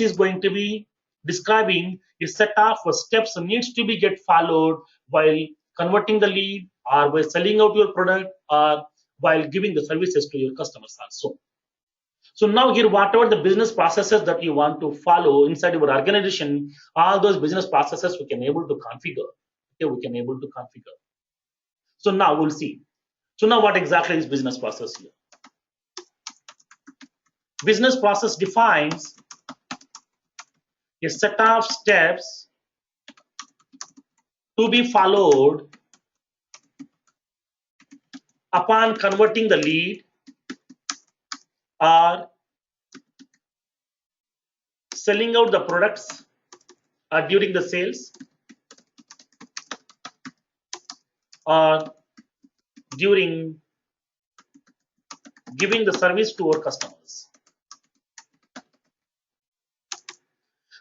is going to be describing a set of steps needs to be get followed while converting the lead, or by selling out your product, or while giving the services to your customers also. So now here, whatever the business processes that you want to follow inside your organization, all those business processes we can able to configure. Okay, we can able to configure. So now we'll see. So now what exactly is business process here? Business process defines a set of steps to be followed upon converting the lead, or selling out the products, or during the sales, or during giving the service to our customers.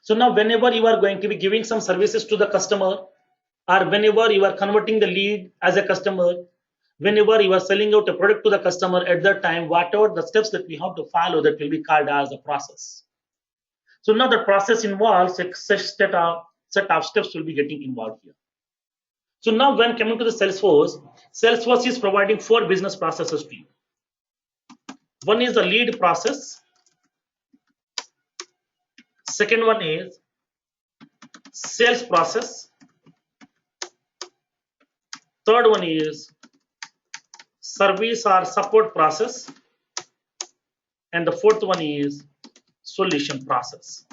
So now whenever you are going to be giving some services to the customer, or whenever you are converting the lead as a customer, whenever you are selling out a product to the customer, at that time, whatever the steps that we have to follow, that will be called as a process. So now the process involves a set of steps will be getting involved here. So now when coming to the Salesforce is providing 4 business processes to you. One is the lead process. Second one is sales process. Third one is service or support process. And the fourth one is solution process.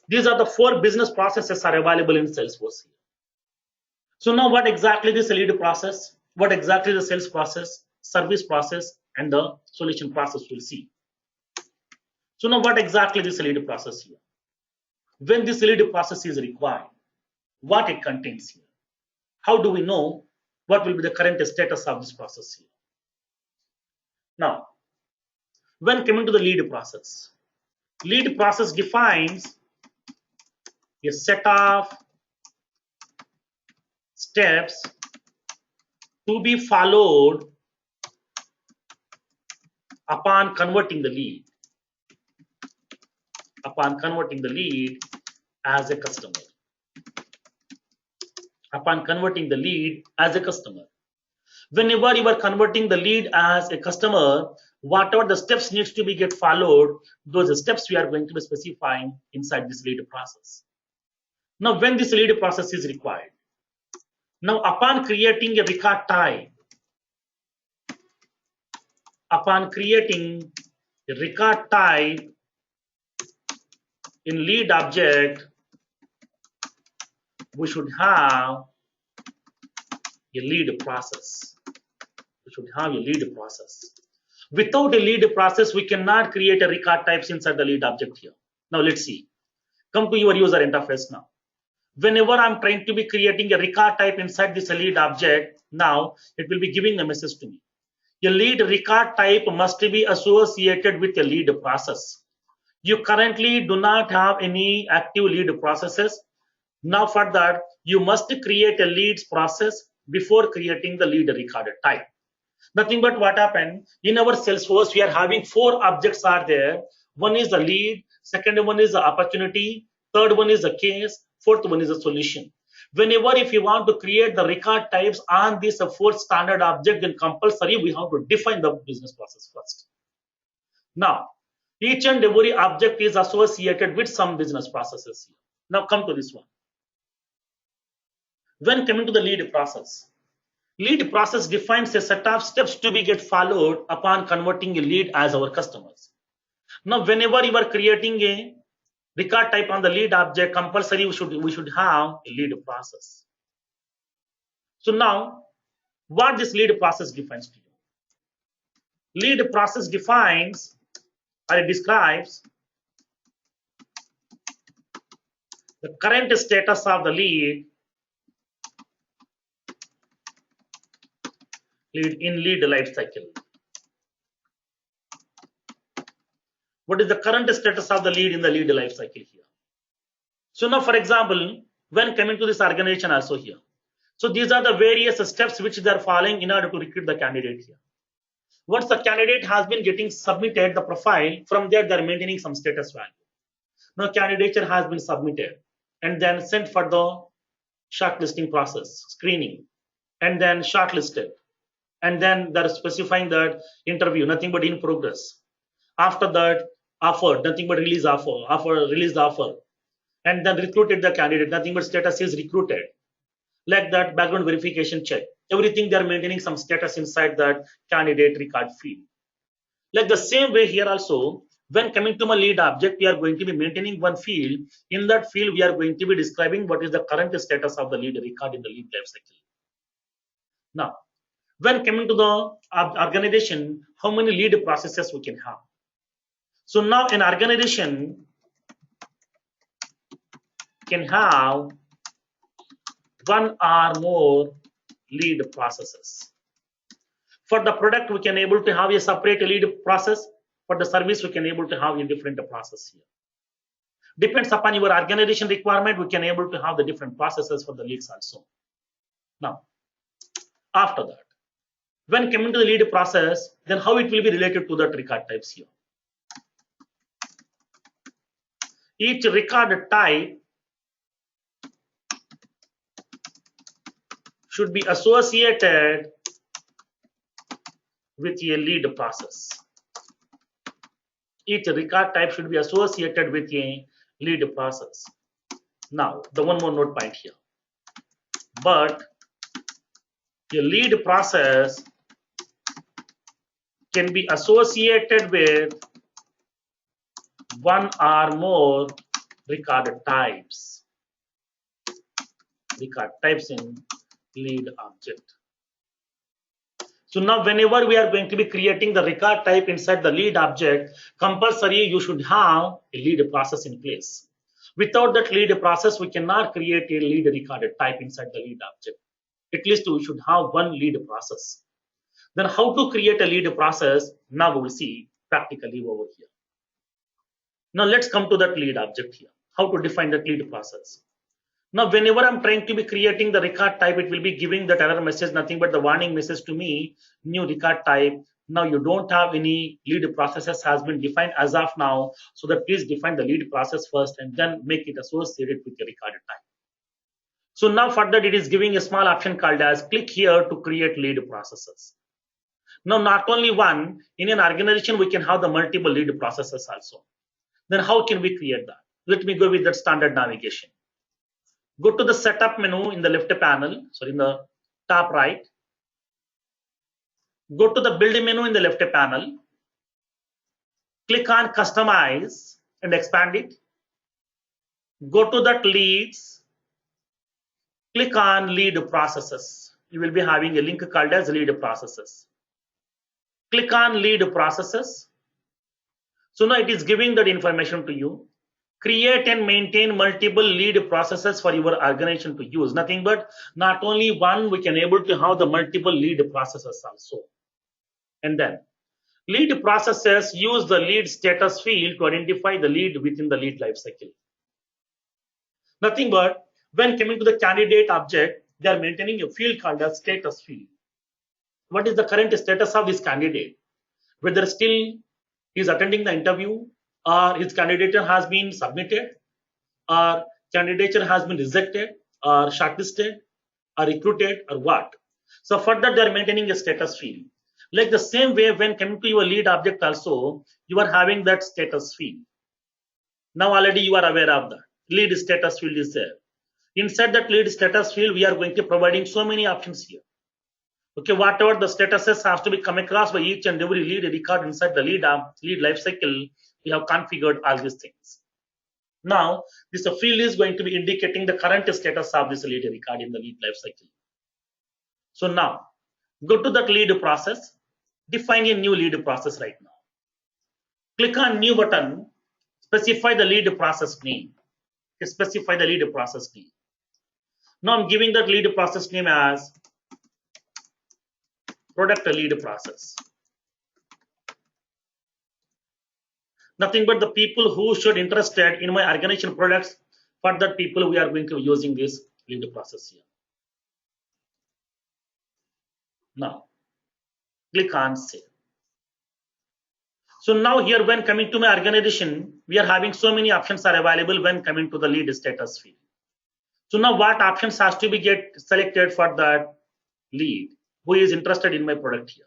These are the 4 business processes are available in Salesforce. So now what exactly is the lead process, what exactly the sales process, service process, and the solution process we'll see. So now what exactly is the lead process here? When this lead process is required, what it contains here? How do we know what will be the current status of this process here? Now, when coming to the lead process defines a set of steps to be followed upon converting the lead, as a customer. Upon converting the lead as a customer. Whenever you are converting the lead as a customer, whatever the steps needs to be get followed, those steps we are going to be specifying inside this lead process. Now, when this lead process is required, now upon creating a record type, in lead object, we should have a lead process. Without a lead process, we cannot create a record types inside the lead object here. Now let's see. Come to your user interface now. Whenever I'm trying to be creating a record type inside this lead object, now it will be giving a message to me. A lead record type must be associated with a lead process. You currently do not have any active lead processes. Now for that, you must create a leads process before creating the lead record type. Nothing but what happened in our Salesforce, we are having 4 objects are there. One is the lead, second one is the opportunity, third one is the case, fourth one is the solution. Whenever if you want to create the record types on this 4th standard object, then compulsory we have to define the business process first. Now, each and every object is associated with some business processes here. Now come to this one. When coming to the lead process defines a set of steps to be get followed upon converting a lead as our customers. Now, whenever you are creating a record type on the lead object, compulsory we should have a lead process. So now, what this lead process defines to you? Lead process defines or it describes the current status of the lead in lead life cycle. What is the current status of the lead in the lead life cycle here? So now, for example, when coming to this organization also here, so these are the various steps which they are following in order to recruit the candidate here. Once the candidate has been getting submitted the profile, from there they are maintaining some status value. Now candidature has been submitted and then sent for the shortlisting process, screening, and then shortlisted. And then they're specifying that interview, nothing but in progress. After that, offer, nothing but release the offer. And then recruited the candidate, nothing but status is recruited. Like that, background verification check. Everything they're maintaining some status inside that candidate record field. Like the same way here also, when coming to my lead object, we are going to be maintaining one field. In that field, we are going to be describing what is the current status of the lead record in the lead life cycle. Now, when coming to the organization, how many lead processes we can have? So now an organization can have 1 or more lead processes. For the product, we can able to have a separate lead process. For the service, we can able to have a different process here. Depends upon your organization requirement, we can able to have the different processes for the leads also. Now, after that, when coming to the lead process, then how it will be related to that record types here. Each record type should be associated with a lead process. Each record type should be associated with a lead process. Now, the one more note point here. But a lead process can be associated with 1 or more record types. Record types in lead object. So now whenever we are going to be creating the record type inside the lead object, compulsory you should have a lead process in place. Without that lead process, we cannot create a lead record type inside the lead object. At least we should have one lead process. Then how to create a lead process, now we will see practically over here. Now let's come to that lead object here. How to define that lead process. Now whenever I'm trying to be creating the record type, it will be giving that error message, nothing but the warning message to me, new record type. Now you don't have any lead processes has been defined as of now. So that please define the lead process first and then make it associated with the record type. So now for that it is giving a small option called as click here to create lead processes. Now not only one, in an organization we can have the multiple lead processes also. Then how can we create that? Let me go with that standard navigation. Go to the setup menu in the left panel, sorry, in the top right. Go to the build menu in the left panel. Click on customize and expand it. Go to that leads. Click on lead processes. You will be having a link called as lead processes. Click on lead processes. So now it is giving that information to you. Create and maintain multiple lead processes for your organization to use. Nothing but not only one, we can able to have the multiple lead processes also. And then Lead processes use the lead status field to identify the lead within the lead lifecycle. Nothing but when coming to the candidate object, they are maintaining a field called as status field. What is the current status of this candidate? Whether still he is attending the interview, or his candidature has been submitted, or candidature has been rejected, or shortlisted, or recruited, or what. So for that, they are maintaining a status field. Like the same way, when coming to your lead object also, you are having that status field. Now already you are aware of that. Lead status field is there. Inside that lead status field, we are going to providing so many options here. Okay, whatever the statuses has to be come across by each and every lead record inside the lead lifecycle, we have configured all these things. Now, this field is going to be indicating the current status of this lead record in the lead lifecycle. So now, go to that lead process, define a new lead process right now. Click on new button, specify the lead process name. Specify the lead process name. Now I'm giving that lead process name as product lead process. Nothing but the people who should interested in my organization products, for that people we are going to be using this lead process here. Now click on save. So now here, when coming to my organization, we are having so many options are available when coming to the lead status field. So now what options has to be get selected for that lead who is interested in my product here.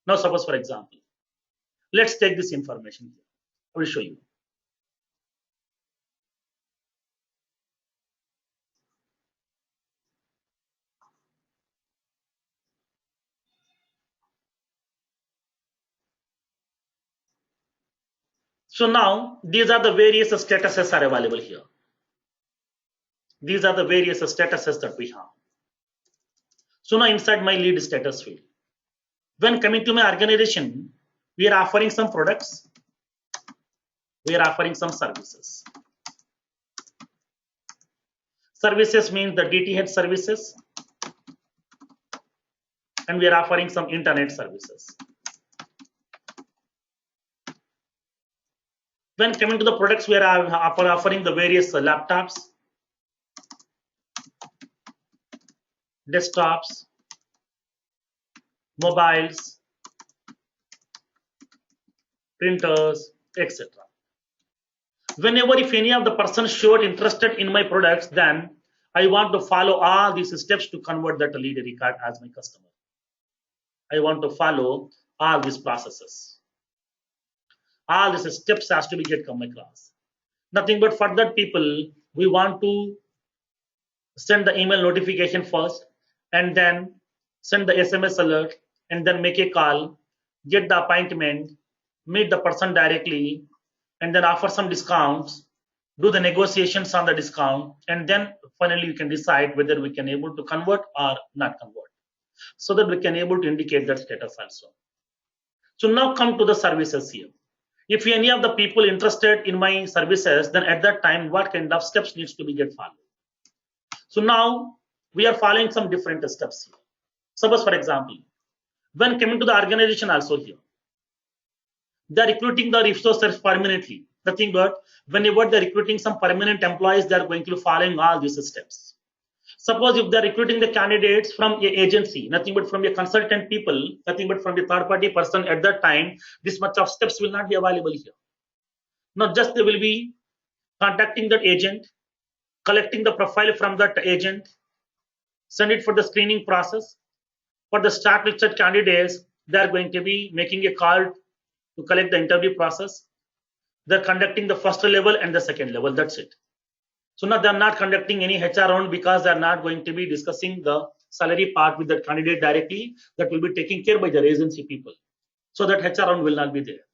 Now suppose for example, let's take this information here. I will show you. So now these are the various statuses are available here. These are the various statuses that we have. So now inside my lead status field, when coming to my organization, we are offering some products, we are offering some services. Services means the DTH services, and we are offering some internet services. When coming to the products, we are offering the various laptops, desktops, mobiles, printers, etc. Whenever if any of the person showed interested in my products, then I want to follow all these steps to convert that lead record as my customer. I want to follow all these processes. All these steps has to be get come across. Nothing but for that people, we want to send the email notification first, and then send the SMS alert, and then make a call, get the appointment, meet the person directly, and then offer some discounts, do the negotiations on the discount, and then finally you can decide whether we can able to convert or not convert, so that we can able to indicate that status also. So now come to the services here. If any of the people interested in my services, then at that time what kind of steps needs to be get followed. So now we are following some different steps here. Suppose for example, when coming to the organization also here, they are recruiting the resources permanently. Nothing but whenever they are recruiting some permanent employees, they are going to be following all these steps. Suppose if they are recruiting the candidates from a agency, nothing but from a consultant people, nothing but from the third party person, at that time this much of steps will not be available here. Not just they will be contacting that agent, collecting the profile from that agent, send it for the screening process. For the shortlisted candidates, they are going to be making a call to collect the interview process. They're conducting the first level and the second level, that's it. So now they're not conducting any HR round, because they're not going to be discussing the salary part with the candidate directly. That will be taken care by the agency people. So that HR round will not be there.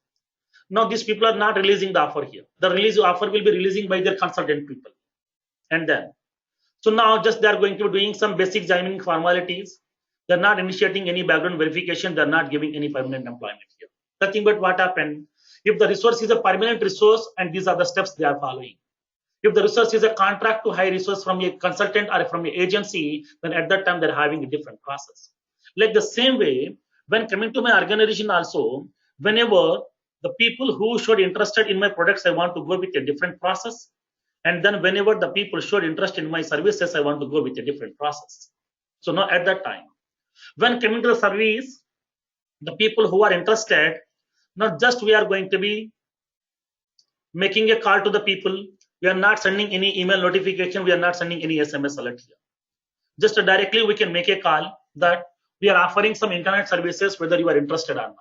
Now these people are not releasing the offer here. The release offer will be releasing by their consultant people. And then, so now just they are going to be doing some basic joining formalities. They're not initiating any background verification. They're not giving any permanent employment here. Nothing but what happened, if the resource is a permanent resource, and these are the steps they are following. If the resource is a contract to hire resource from a consultant or from an agency, then at that time they're having a different process. Like the same way, when coming to my organization also, whenever the people who showed interested in my products, I want to go with a different process. And then whenever the people showed interest in my services, I want to go with a different process. So now at that time, when coming to the service, the people who are interested, not just we are going to be making a call to the people, we are not sending any email notification, we are not sending any SMS alert here. Just directly we can make a call that we are offering some internet services, whether you are interested or not.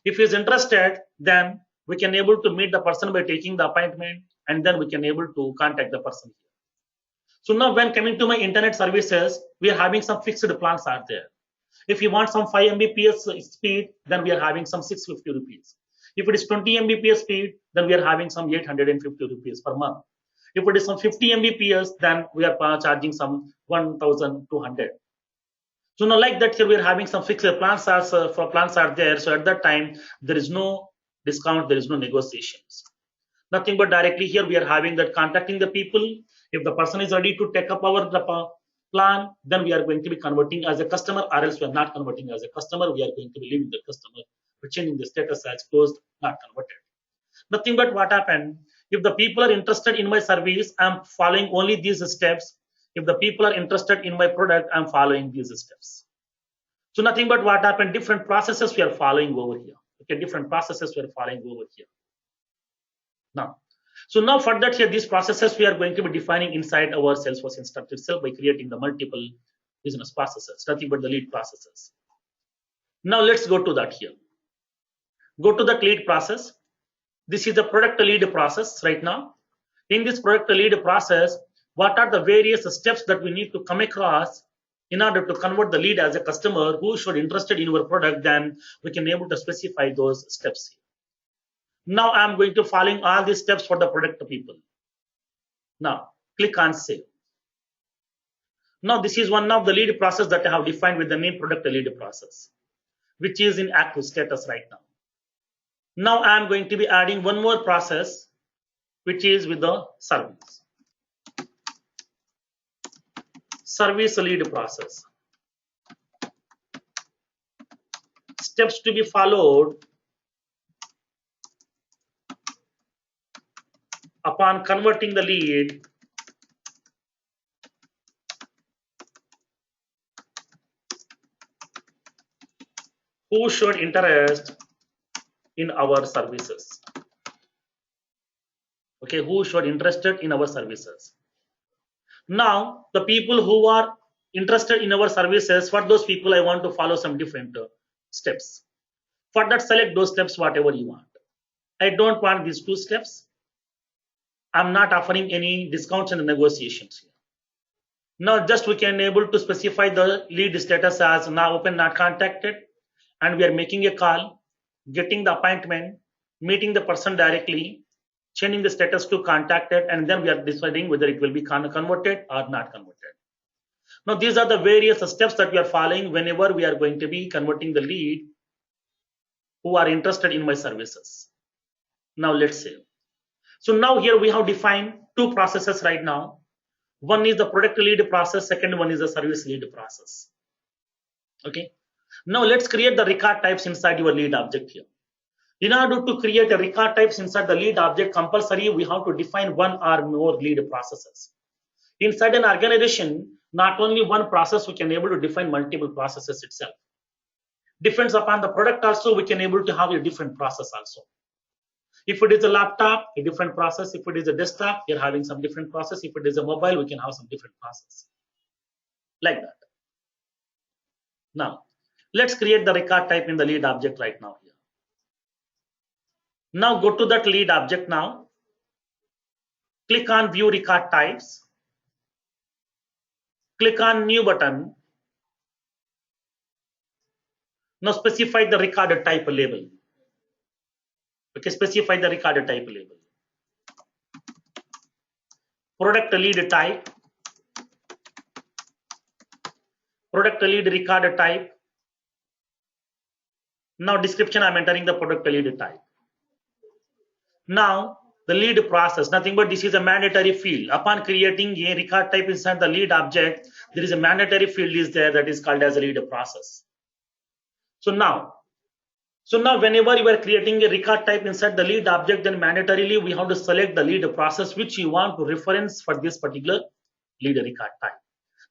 If he is interested, then we can able to meet the person by taking the appointment, and then we can able to contact the person here. So now when coming to my internet services, we are having some fixed plans are there. If you want some 5 Mbps speed, then we are having some 650 rupees. If it is 20 Mbps speed, then we are having some 850 rupees per month. If it is some 50 Mbps, then we are charging some 1,200. So now like that here we are having some fixed plans are there. So at that time there is no discount, there is no negotiations. Nothing but directly here we are having that contacting the people. If the person is ready to take up our plan, then we are going to be converting as a customer, or else we are not converting as a customer. We are going to be leaving the customer, changing the status as closed, not converted. Nothing but what happened. If the people are interested in my service, I'm following only these steps. If the people are interested in my product, I'm following these steps. So nothing but what happened, different processes we are following over here. Okay, different processes we are following over here. Now, so now for that here, these processes we are going to be defining inside our Salesforce instance itself by creating the multiple business processes, nothing but the lead processes. Now let's go to that here. Go to that lead process. This is the product lead process right now. In this product lead process, what are the various steps that we need to come across in order to convert the lead as a customer who should interested in your product? Then we can able to specify those steps here. Now I'm going to following all these steps for the product people. Now click on save. Now this is one of the lead process that I have defined with the name product lead process, which is in active status right now. Now I'm going to be adding one more process, which is with the service lead process. Steps to be followed upon converting the lead who showed interest in our services. Okay, who showed interested in our services. Now the people who are interested in our services, for those people I want to follow some different steps. For that, select those steps whatever you want. I don't want these 2 steps. I'm not offering any discounts and negotiations here. Now just we can able to specify the lead status as now open, not contacted, and we are making a call, getting the appointment, meeting the person directly, changing the status to contacted, and then we are deciding whether it will be converted or not converted. Now these are the various steps that we are following whenever we are going to be converting the lead who are interested in my services. Now let's save. So now here we have defined 2 processes right now. One is the product lead process, second one is the service lead process. Okay. Now let's create the record types inside your lead object here. In order to create a record types inside the lead object, compulsory we have to define 1 or more lead processes. Inside an organization, not only one process, we can able to define multiple processes itself. Depends upon the product also, we can able to have a different process also. If it is a laptop, a different process. If it is a desktop, you're having some different process. If it is a mobile, we can have some different process. Like that. Now, let's create the record type in the lead object right now here. Now go to that lead object now. Click on view record types. Click on new button. Now specify the record type label. Okay, specify the record type label. Product lead type. Product lead record type. Now description, I'm entering the product lead type. Now the lead process, nothing but this is a mandatory field. Upon creating a record type inside the lead object, there is a mandatory field is there that is called as a lead process. So now So now whenever you are creating a record type inside the lead object, then mandatorily we have to select the lead process which you want to reference for this particular lead record type.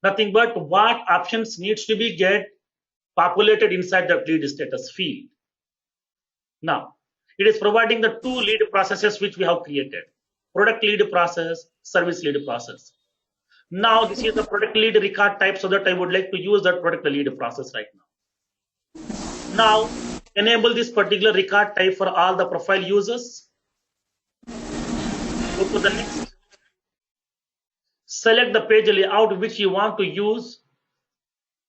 Nothing but what options needs to be get populated inside the lead status field. Now, it is providing the two lead processes which we have created: product lead process, service lead process. Now, this is the product lead record type, so that I would like to use that product lead process right now. Now, enable this particular record type for all the profile users. Go to the next. Select the page layout which you want to use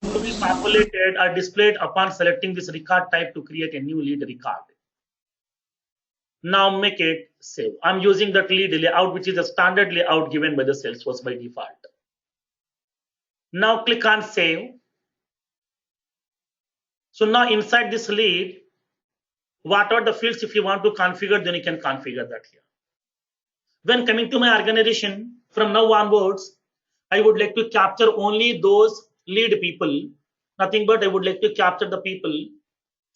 to be populated or displayed upon selecting this record type to create a new lead record. Now make it save. I'm using that lead layout, which is a standard layout given by the Salesforce by default. Now click on save. So now inside this lead, what are the fields if you want to configure, then you can configure that here. When coming to my organization, from now onwards, I would like to capture only those lead people. Nothing but I would like to capture the people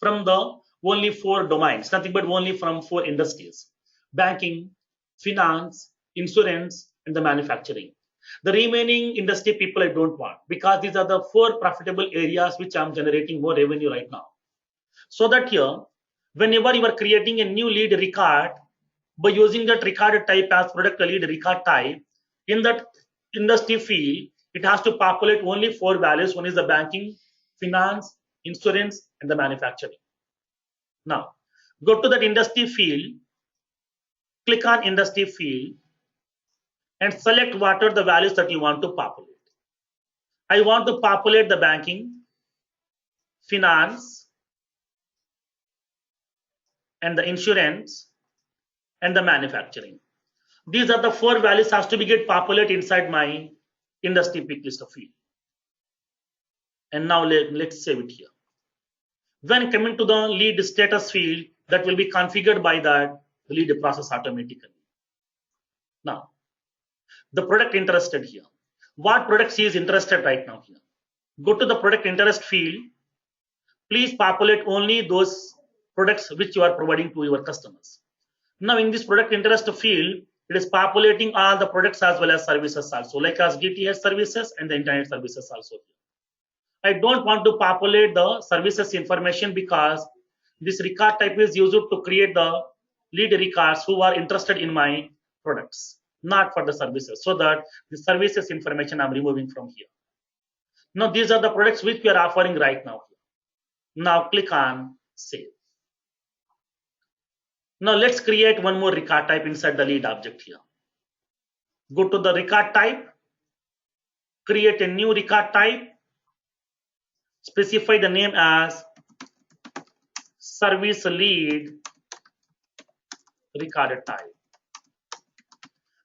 from the only 4 domains, nothing but only from 4 industries: banking, finance, insurance, and the manufacturing. The remaining industry people I don't want, because these are the 4 profitable areas which I'm generating more revenue right now. So that here, whenever you are creating a new lead record, by using that record type as product lead record type, in that industry field, it has to populate only 4 values. One is the banking, finance, insurance, and the manufacturing. Now, go to that industry field, click on industry field, and select what are the values that you want to populate. I want to populate the banking, finance, and the insurance, and the manufacturing. These are the 4 values has to be get populated inside my industry pick list of field. And now let's save it here. When coming to the lead status field, that will be configured by that lead process automatically. Now, the product interested here. What products he is interested right now here? Go to the product interest field. Please populate only those products which you are providing to your customers. Now in this product interest field, it is populating all the products as well as services also, like as DTH services and the internet services also. I don't want to populate the services information because this record type is used to create the lead records who are interested in my products, not for the services. So that the services information I'm removing from here. Now these are the products which we are offering right now. Now click on save. Now let's create one more record type inside the lead object here. Go to the record type, create a new record type, specify the name as service lead record type.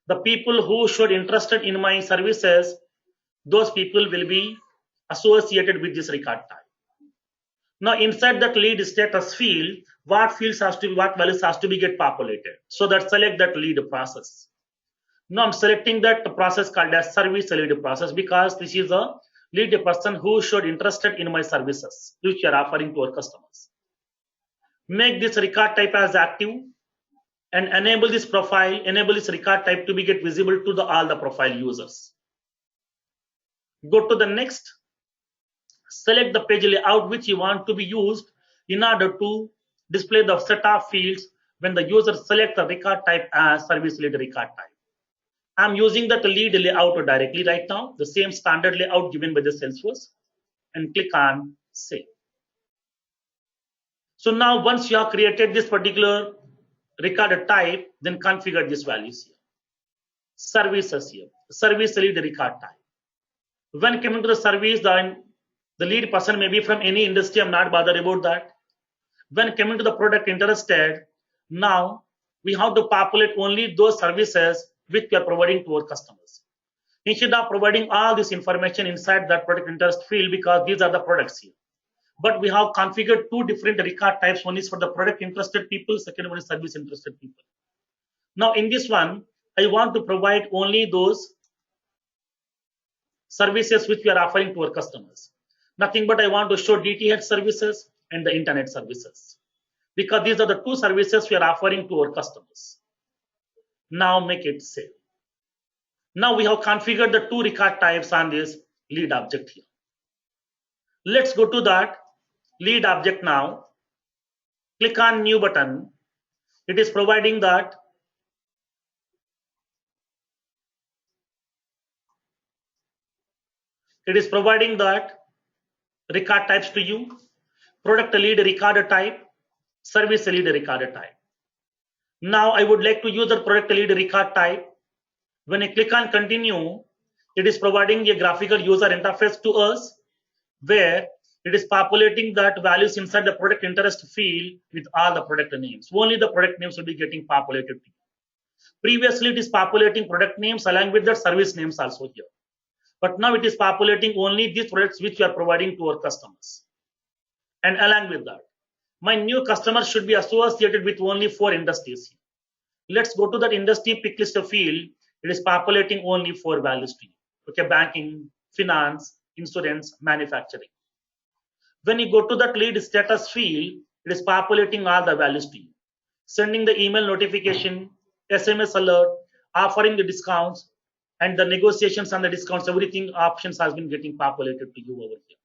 The people who should interested in my services, those people will be associated with this record type. Now inside that lead status field, what values has to be get populated. So that select that lead process. Now I'm selecting that process called as service lead process because this is a lead person who should interested in my services which you are offering to our customers. Make this record type as active and enable this record type to be get visible to all the profile users. Go to the next. Select the page layout which you want to be used in order to display the set of fields when the user select the record type as service lead record type. I'm using that lead layout directly right now, the same standard layout given by the Salesforce, and click on save. So now once you have created this particular record type, then configure these values here. Services here, service lead record type. When coming to the service, the lead person may be from any industry, I'm not bothered about that. When coming to the product interested, now we have to populate only those services which we are providing to our customers. Instead of providing all this information inside that product interest field, because these are the products here. But we have configured 2 different record types. One is for the product interested people, second one is service interested people. Now in this one, I want to provide only those services which we are offering to our customers. Nothing but I want to show DTH services and the internet services. because these are the two services we are offering to our customers. Now make it save. Now we have configured the two record types on this lead object here. Let's go to that lead object now. Click on new button. It is providing that record types to you. Product lead record type, service lead record type. Now I would like to use the product lead record type. When I click on continue, it is providing a graphical user interface to us where it is populating that values inside the product interest field with all the product names. Only the product names will be getting populated to you. Previously, it is populating product names along with the service names also here. But now it is populating only these products which we are providing to our customers. And along with that, my new customer should be associated with only 4 industries. Let's go to that industry pick list field. It is populating only 4 values to you. Okay, banking, finance, insurance, manufacturing. When you go to that lead status field, it is populating all the values to you. Sending the email notification, SMS alert, offering the discounts, and the negotiations and the discounts, everything options has been getting populated to you over here.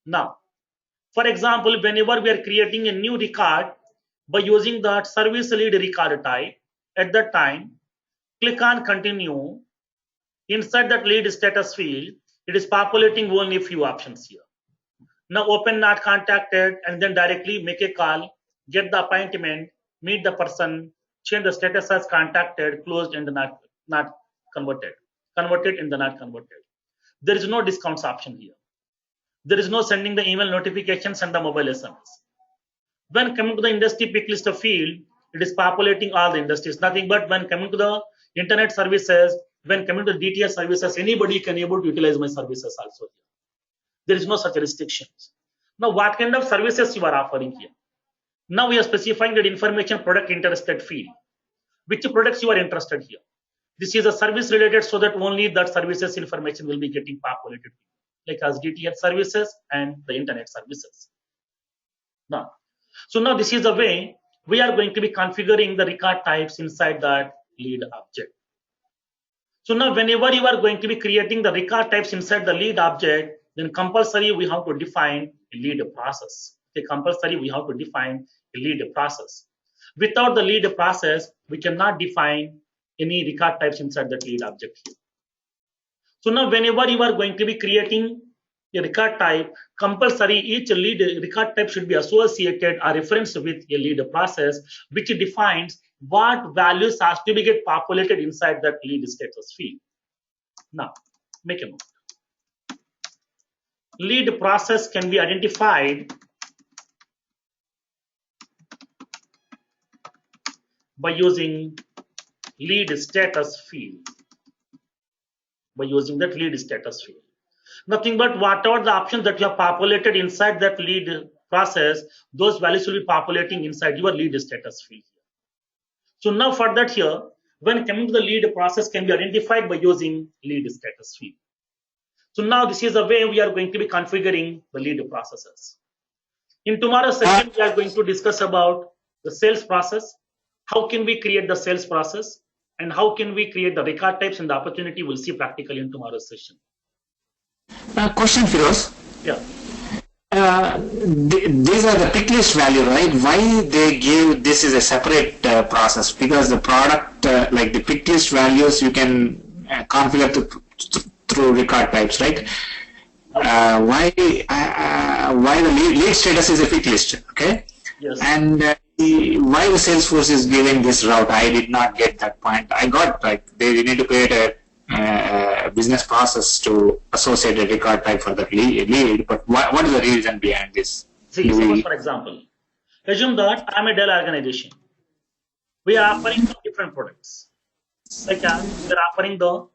Now, for example, whenever we are creating a new record by using that service lead record type, at that time, click on continue. Inside that lead status field, it is populating only a few options here. Now open not contacted and then directly make a call, get the appointment, meet the person, change the status as contacted, closed and not converted, converted and not converted. There is no discounts option here. There is no sending the email notifications and the mobile SMS. When coming to the industry pick list field, it is populating all the industries. Nothing but when coming to the internet services, when coming to the DTS services, anybody can able to utilize my services also here. There is no such restrictions. Now, what kind of services you are offering here? Now we are specifying that information product interested field. Which products you are interested here? This is a service related, so that only that services information will be getting populated, like as DTH services and the internet services. Now, so now this is the way we are going to be configuring the record types inside that lead object. So now whenever you are going to be creating the record types inside the lead object, then compulsory we have to define a lead process. Okay, compulsory we have to define a lead process. Without the lead process, we cannot define any record types inside that lead object here. So now whenever you are going to be creating a record type, compulsory each lead record type should be associated or referenced with a lead process, which defines what values has to be get populated inside that lead status field. Now, make a note. Lead process can be identified by using lead status field. By using that lead status field. Nothing but whatever the options that you have populated inside that lead process, those values will be populating inside your lead status field. So now for that here, when coming to the lead process can be identified by using lead status field. So now this is the way we are going to be configuring the lead processes. In tomorrow's session, we are going to discuss about the sales process. How can we create the sales process? And how can we create the record types and the opportunity we'll see practically in tomorrow's session. Question, Firoz. Yeah. These are the pick list value, right? Why they give this is a separate process? Because the product, like the pick list values, you can configure through record types, right? Why the lead status is a pick list, okay? Yes. And why the Salesforce is giving this route? I did not get that point. I got like they need to create a business process to associate a record type for the lead, but what is the reason behind this? See, suppose for example, assume that I'm a Dell organization. We are offering some different products. Like we are offering the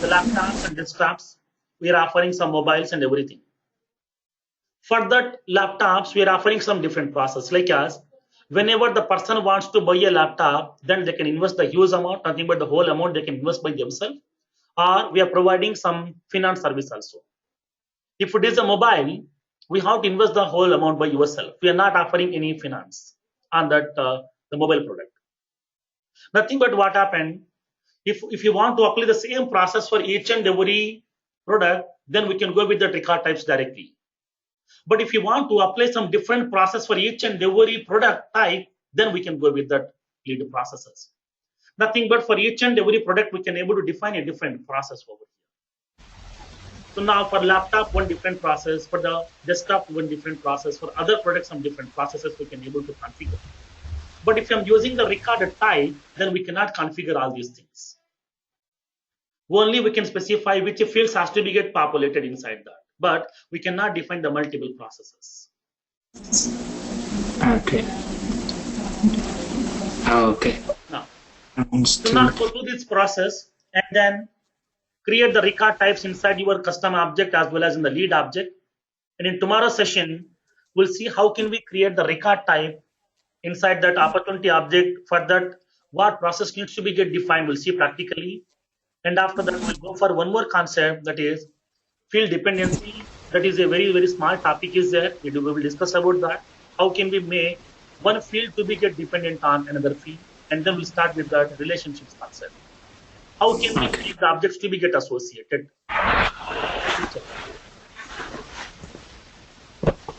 laptops and desktops. We are offering some mobiles and everything. For that laptops, we are offering some different process. Like as whenever the person wants to buy a laptop, then they can invest the huge amount, nothing but the whole amount they can invest by themselves. Or we are providing some finance service also. If it is a mobile, we have to invest the whole amount by yourself. We are not offering any finance on that the mobile product. Nothing but what happened. If you want to apply the same process for each and every product, then we can go with the record types directly. But if you want to apply some different process for each and every product type, then we can go with that lead processes. Nothing but for each and every product, we can able to define a different process over here. So now for laptop, one different process, for the desktop, one different process, for other products, some different processes we can able to configure. But if I'm using the record type, then we cannot configure all these things. Only we can specify which fields has to be get populated inside that, but we cannot define the multiple processes. Okay. Okay. Now, Understood. do not go through this process and then create the record types inside your custom object as well as in the lead object. And in tomorrow's session, we'll see how can we create the record type inside that opportunity object. For that, what process needs to be get defined, we'll see practically. And after that, we'll go for one more concept, that is field dependency. That is a very, very small topic is there. We will discuss about that. How can we make one field to be get dependent on another field? And then we'll start with that relationships concept. How can we make the objects to be get associated?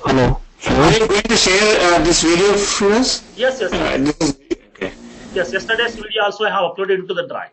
Hello. Are you going to share this video for us? Yes. This is, okay. Yes, yesterday's video also I have uploaded into the drive.